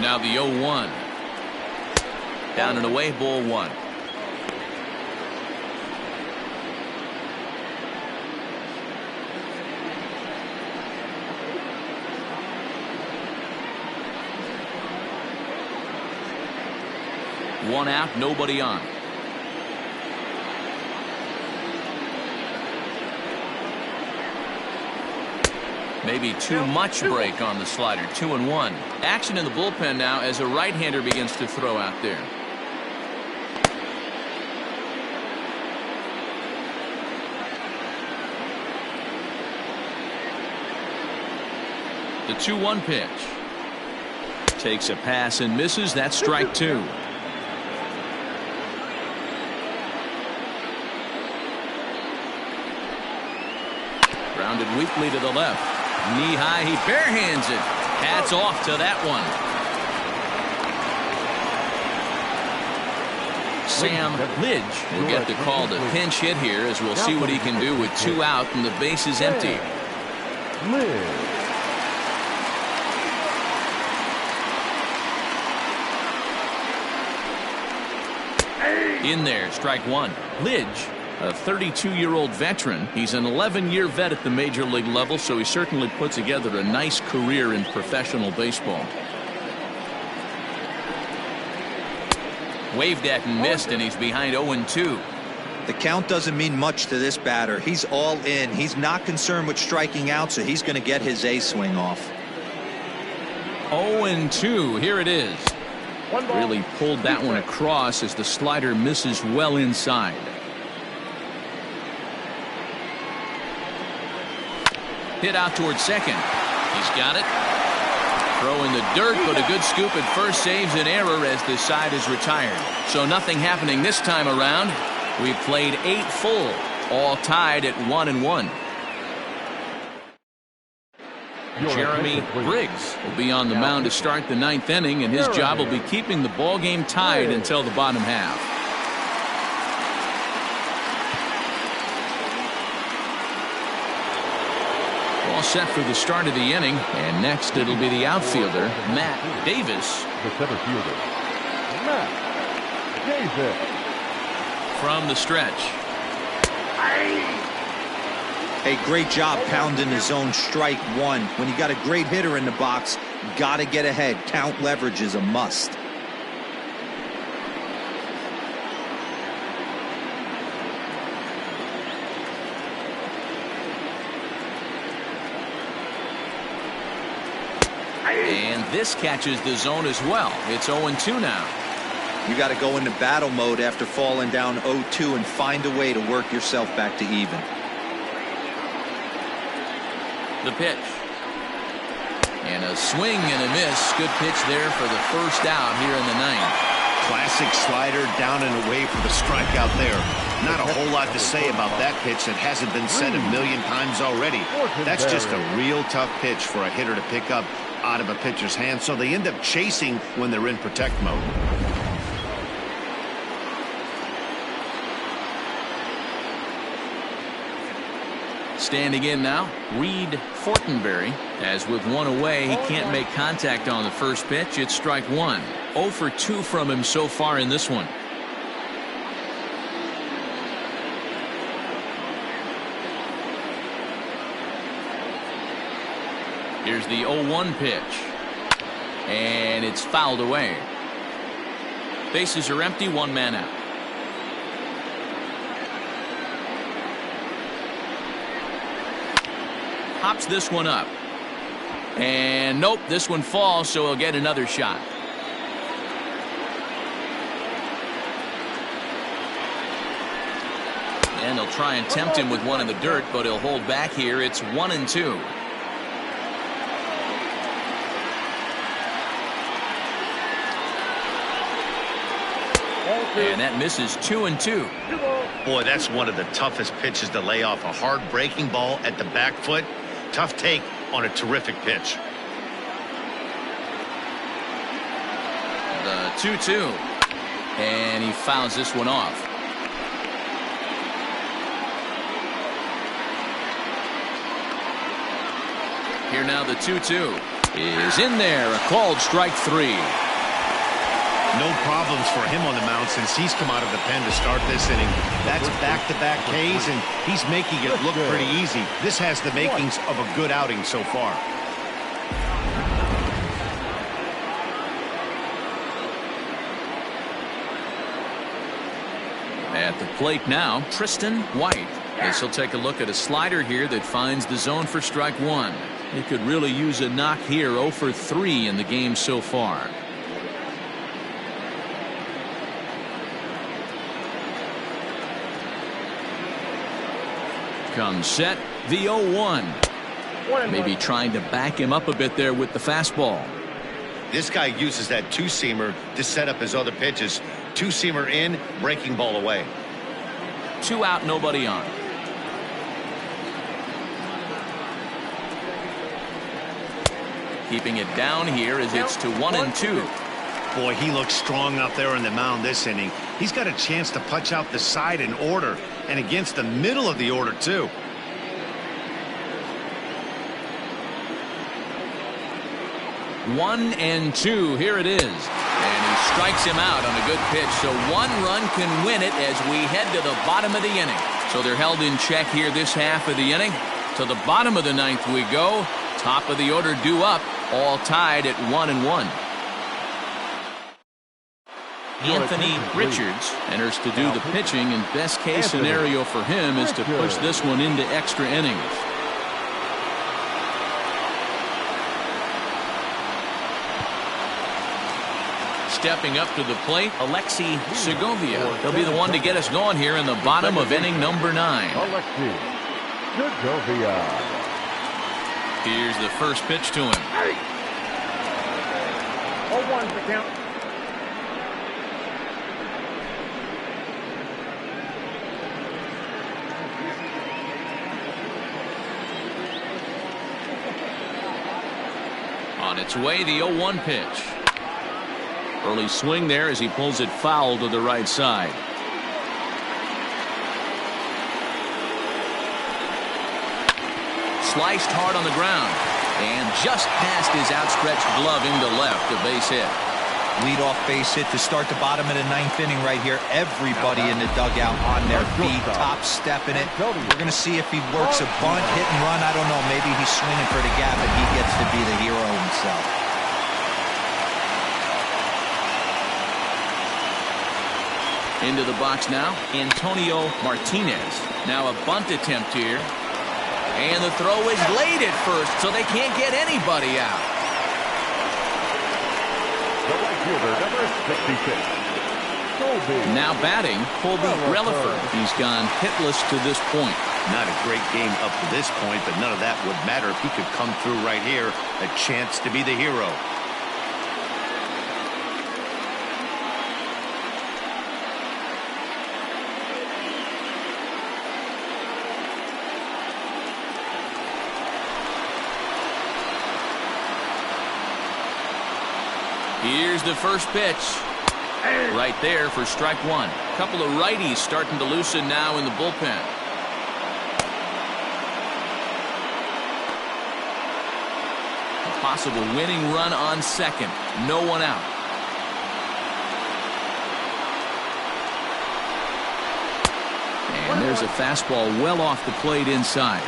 Now the 0-1. Down and away, ball 1. One out, nobody on. Maybe too much break on the slider. 2-1. Action in the bullpen now as a right-hander begins to throw out there. The 2-1 pitch. Takes a pass and misses. That's strike 2. Grounded weakly to the left. Knee high, he barehands it. Hats off to that one. Sam Lidge will get the call to pinch hit here as we'll see what he can do with 2 out and the base is empty. In there, strike 1. Lidge, a 32-year-old veteran. He's an 11-year vet at the major league level, so he certainly put together a nice career in professional baseball. Waved at and missed, and he's behind 0-2. The count doesn't mean much to this batter. He's all in. He's not concerned with striking out, so he's going to get his A swing off. 0-2. Here it is. Really pulled that one across as the slider misses well inside. Hit out towards second. He's got it. Throw in the dirt, but a good scoop at first saves an error as the side is retired. So nothing happening this time around. We've played 8 full, all tied at 1-1. Jeremy Briggs will be on the mound to start the 9th inning, and his job will be keeping the ball game tied until the bottom half. All set for the start of the inning, and next it'll be the outfielder, Matt Davis. The center fielder, Matt Davis. From the stretch. Hey, great job pounding the zone strike one. When you got a great hitter in the box, got to get ahead. Count leverage is a must. And this catches the zone as well. It's 0-2 now. You got to go into battle mode after falling down 0-2 and find a way to work yourself back to even. The pitch. And a swing and a miss. Good pitch there for the first out here in the 9th. Classic slider down and away for the strikeout there. Not a whole lot to say about that pitch that hasn't been said a million times already. That's just a real tough pitch for a hitter to pick up out of a pitcher's hand, so they end up chasing when they're in protect mode. Standing in now, Reed Fortenberry. As with one away, he can't make contact on the first pitch. It's strike one. 0 for 2 from him so far in this one. Here's the 0-1 pitch. And it's fouled away. Bases are empty, 1 man out. Hops this one up. And nope, this one falls, so he'll get another shot. And they'll try and tempt him with one in the dirt, but he'll hold back here. It's 1-2. And that misses 2-2. Boy, that's one of the toughest pitches to lay off. A hard breaking ball at the back foot. Tough take on a terrific pitch. The 2-2. And he fouls this one off. Here now the 2-2 is in there. A called strike 3. No problems for him on the mound since he's come out of the pen to start this inning. That's back-to-back Ks, and he's making it look pretty easy. This has the makings of a good outing so far. At the plate now, Tristan White. This will take a look at a slider here that finds the zone for strike one. He could really use a knock here. 0 for 3 in the game so far. Comes set, the 0-1. Maybe trying to back him up a bit there with the fastball. This guy uses that two-seamer to set up his other pitches. Two-seamer in, breaking ball away. 2 out, nobody on. Keeping it down here as it's to 1-2. Boy, he looks strong out there on the mound this inning. He's got a chance to punch out the side in order, and against the middle of the order, too. One and 2. Here it is. And he strikes him out on a good pitch. So 1 run can win it as we head to the bottom of the inning. So they're held in check here this half of the inning. To the bottom of the 9th we go. Top of the order due up. All tied at 1-1. Anthony Richards enters to do the pitching, and best case scenario for him is to push this one into extra innings. Stepping up to the plate, Alexi Segovia. He'll be the one to get us going here in the bottom of inning number 9. Alexi Segovia. Here's the first pitch to him. 0-1 the count. On its way, the 0-1 pitch. Early swing there as he pulls it foul to the right side. Sliced hard on the ground and just past his outstretched glove into left. A base hit. Leadoff base hit to start the bottom of the ninth inning right here. Everybody in the dugout on their feet, top stepping it. We're going to see if he works a bunt, hit and run. I don't know. Maybe he's swinging for the gap and he gets to be the hero himself. Into the box now, Antonio Martinez. Now a bunt attempt here. And the throw is late at first, so they can't get anybody out. The right fielder, number 66. Now batting, Colby Relaford. He's gone hitless to this point. Not a great game up to this point, but none of that would matter if he could come through right here. A chance to be the hero. Here's the first pitch. Right there for strike one. A couple of righties starting to loosen now in the bullpen. A possible winning run on second. No one out. And there's a fastball well off the plate inside.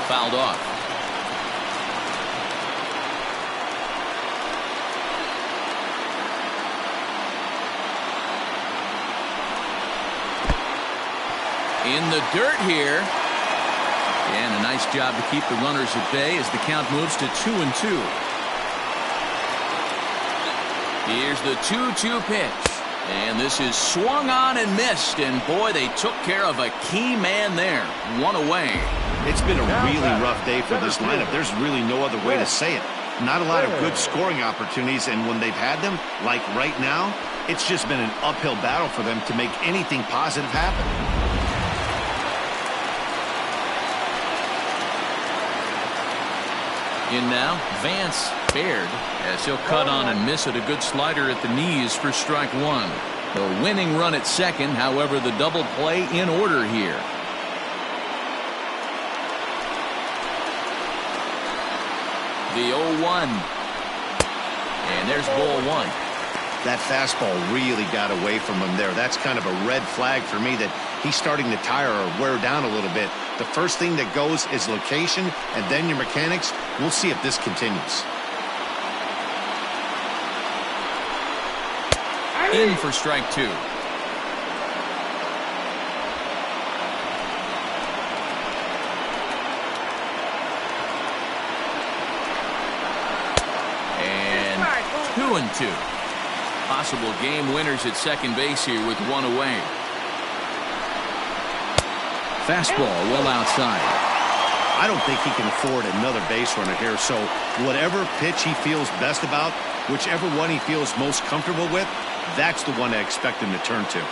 Fouled off. In the dirt here. And a nice job to keep the runners at bay as the count moves to 2-2. Here's the 2-2 pitch. And this is swung on and missed. And boy, they took care of a key man there. One away. It's been a really rough day for this lineup. There's really no other way to say it. Not a lot of good scoring opportunities, and when they've had them, like right now, it's just been an uphill battle for them to make anything positive happen. In now, Vance Baird, as he'll cut on and miss it. A good slider at the knees for strike one. The winning run at second, however, the double play in order here. The 0-1. And there's ball one. That fastball really got away from him there. That's kind of a red flag for me that he's starting to tire or wear down a little bit. The first thing that goes is location and then your mechanics. We'll see if this continues. In for strike two. And 2-2. Possible game winners at second base here with one away. Fastball well outside. I don't think he can afford another base runner here, so whatever pitch he feels best about, whichever one he feels most comfortable with, that's the one I expect him to turn to.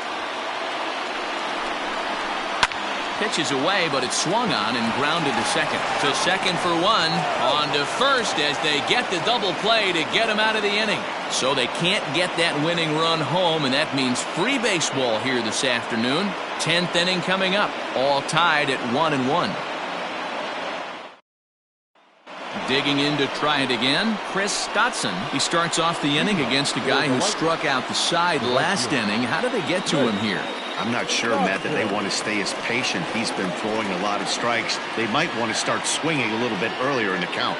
Pitch is away, but it's swung on and grounded to second. To second for one. On to first as they get the double play to get him out of the inning. So they can't get that winning run home, and that means free baseball here this afternoon. 10th inning coming up, all tied at 1-1. Digging in to try it again, Chris Stotson. He starts off the inning against a guy who struck out the side last inning. How did they get to him here? I'm not sure, Matt, that they want to stay as patient. He's been throwing a lot of strikes. They might want to start swinging a little bit earlier in the count.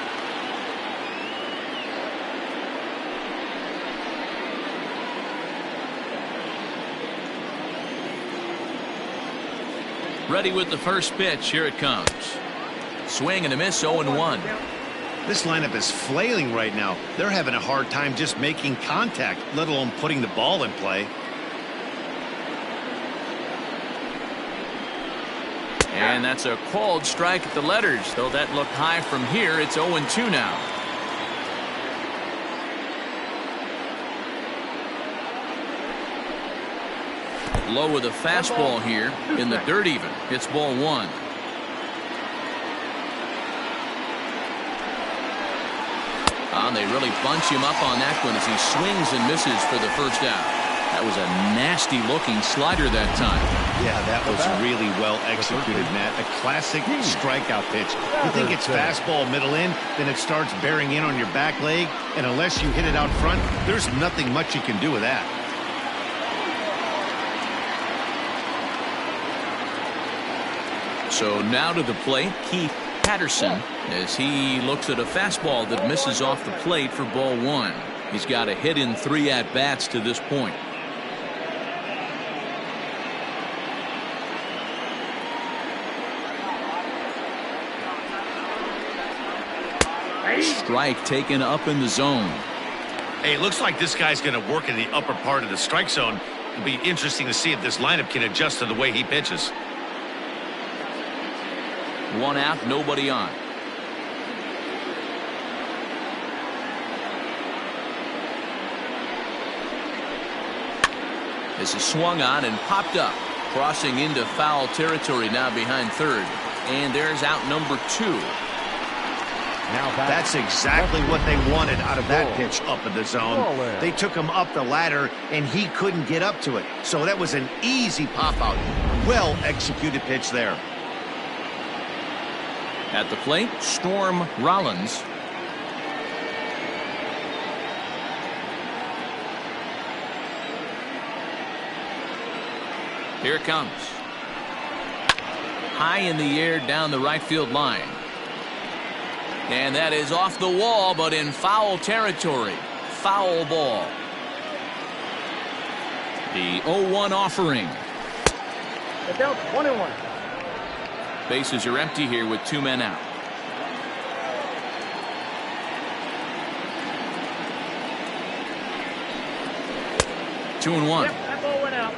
Ready with the first pitch. Here it comes. Swing and a miss, 0-1. This lineup is flailing right now. They're having a hard time just making contact, let alone putting the ball in play. And that's a called strike at the letters. Though that looked high from here, it's 0-2 now. Low with a fastball here in the dirt even. It's ball one. And they really bunch him up on that one as he swings and misses for the first out. That was a nasty looking slider that time. Yeah, that was really well executed, Matt. A classic strikeout pitch. You think it's fastball middle in, then it starts bearing in on your back leg, and unless you hit it out front, there's nothing much you can do with that. So now to the plate, PATTERSON, as he looks at a fastball that misses off the plate for ball one. He's got a hit in 3 at-bats to this point. Strike taken up in the zone. Hey, it looks like this guy's going to work in the upper part of the strike zone. It'll be interesting to see if this lineup can adjust to the way he pitches. 1 out, nobody on. This is swung on and popped up, crossing into foul territory now behind third. And there's out number 2. That's exactly what they wanted out of that pitch up in the zone. They took him up the ladder, and he couldn't get up to it. So that was an easy pop-out. Well executed pitch there. At the plate, Storm Rollins. Here it comes. High in the air down the right field line. And that is off the wall, but in foul territory. Foul ball. The 0-1 offering. It's out 1-1. Bases are empty here with 2 men out. Two and one. Yep, that ball went out.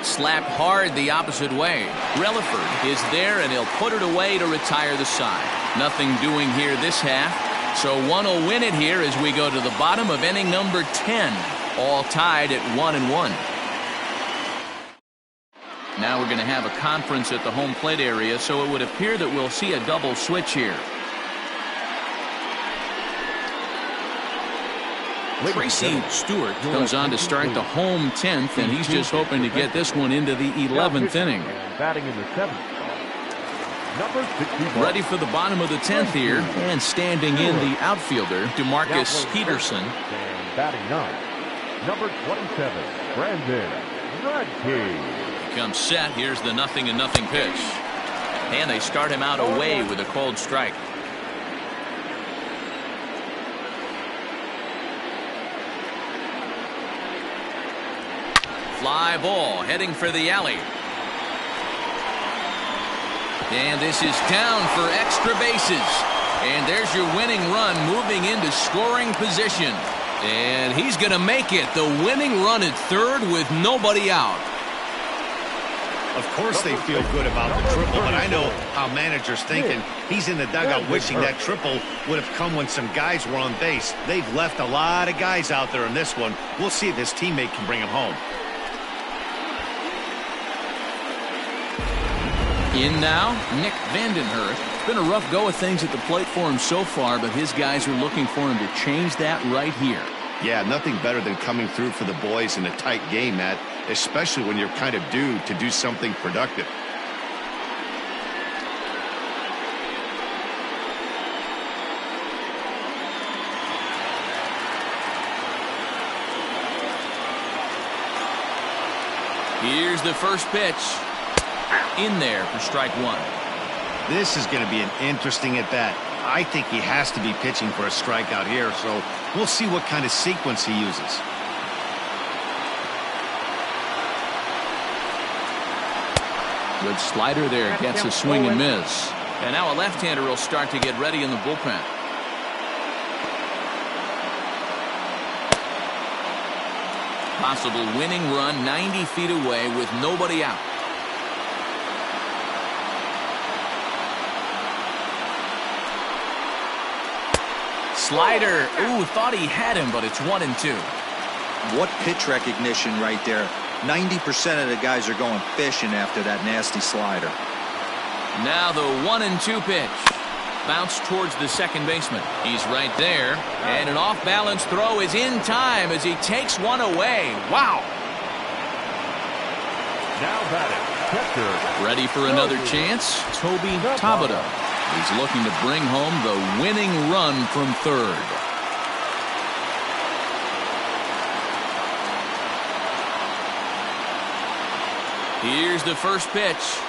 Slapped hard the opposite way. Relaford is there, and he'll put it away to retire the side. Nothing doing here this half. So one will win it here as we go to the bottom of inning number 10. All tied at 1-1. Now we're going to have a conference at the home plate area, so it would appear that we'll see a double switch here. Tracy Stewart comes on to start the home 10th, and he's just hoping to get this one into the 11th inning. Batting in the 7th. Number 61. Ready for the bottom of the 10th here, and standing in the outfielder, DeMarcus Peterson. And batting 9. Number 27, Brandon Radke. Comes set. Here's the 0-0 pitch. And they start him out away with a cold strike. Fly ball heading for the alley. And this is down for extra bases. And there's your winning run moving into scoring position. And he's going to make it. The winning run at third with nobody out. Of course they feel good about the triple, but I know how managers thinking. He's in the dugout wishing that triple would have come when some guys were on base. They've left a lot of guys out there in this one. We'll see if his teammate can bring him home. In now, Nick Vandenhurst. It's been a rough go of things at the plate for him so far, but his guys are looking for him to change that right here. Yeah, nothing better than coming through for the boys in a tight game, Matt, especially when you're kind of due to do something productive. Here's the first pitch. In there for strike one. This is going to be an interesting at-bat. I think he has to be pitching for a strikeout here, so we'll see what kind of sequence he uses. Good slider there. Gets a swing and miss. And now a left-hander will start to get ready in the bullpen. Possible winning run 90 feet away with nobody out. Slider. Ooh, thought he had him, but it's 1-2. What pitch recognition right there. 90% of the guys are going fishing after that nasty slider. Now the 1-2 pitch. Bounce towards the second baseman. He's right there. And an off-balance throw is in time as he takes one away. Wow. Now batting, catcher. Ready for another chance? Toby Tabata. He's looking to bring home the winning run from third. Here's the first pitch.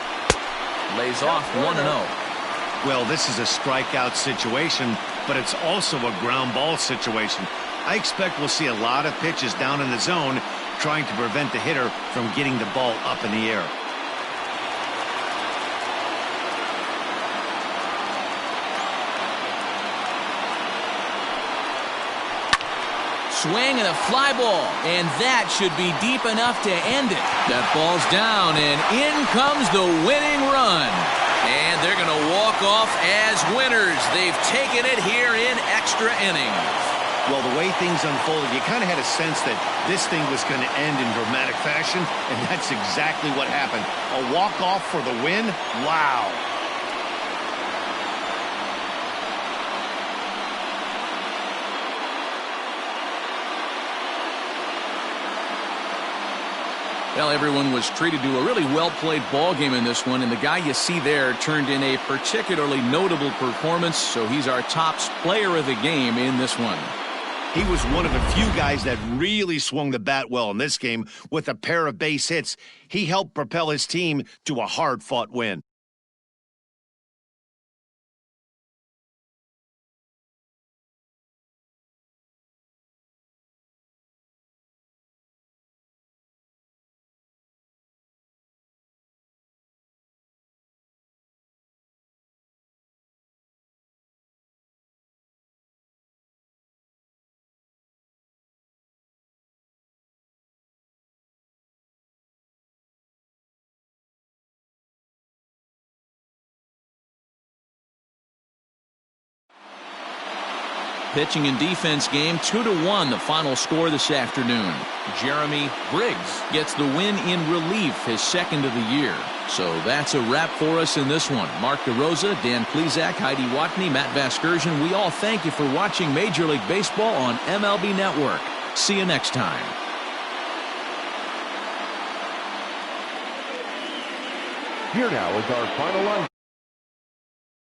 Lays off 1-0. Well, this is a strikeout situation, but it's also a ground ball situation. I expect we'll see a lot of pitches down in the zone trying to prevent the hitter from getting the ball up in the air. Swing and a fly ball, and that should be deep enough to end it. That ball's down, and in comes the winning run. And they're going to walk off as winners. They've taken it here in extra innings. Well, the way things unfolded, you kind of had a sense that this thing was going to end in dramatic fashion, and that's exactly what happened. A walk-off for the win? Wow. Well, everyone was treated to a really well-played ball game in this one, and the guy you see there turned in a particularly notable performance, so he's our top player of the game in this one. He was one of the few guys that really swung the bat well in this game with a pair of base hits. He helped propel his team to a hard-fought win. Pitching and defense game 2-1, the final score this afternoon. Jeremy Briggs gets the win in relief, his second of the year. So that's a wrap for us in this one. Mark DeRosa, Dan Plesac, Heidi Watney, Matt Vasgersian, we all thank you for watching Major League Baseball on MLB Network. See you next time. Here now is our final line.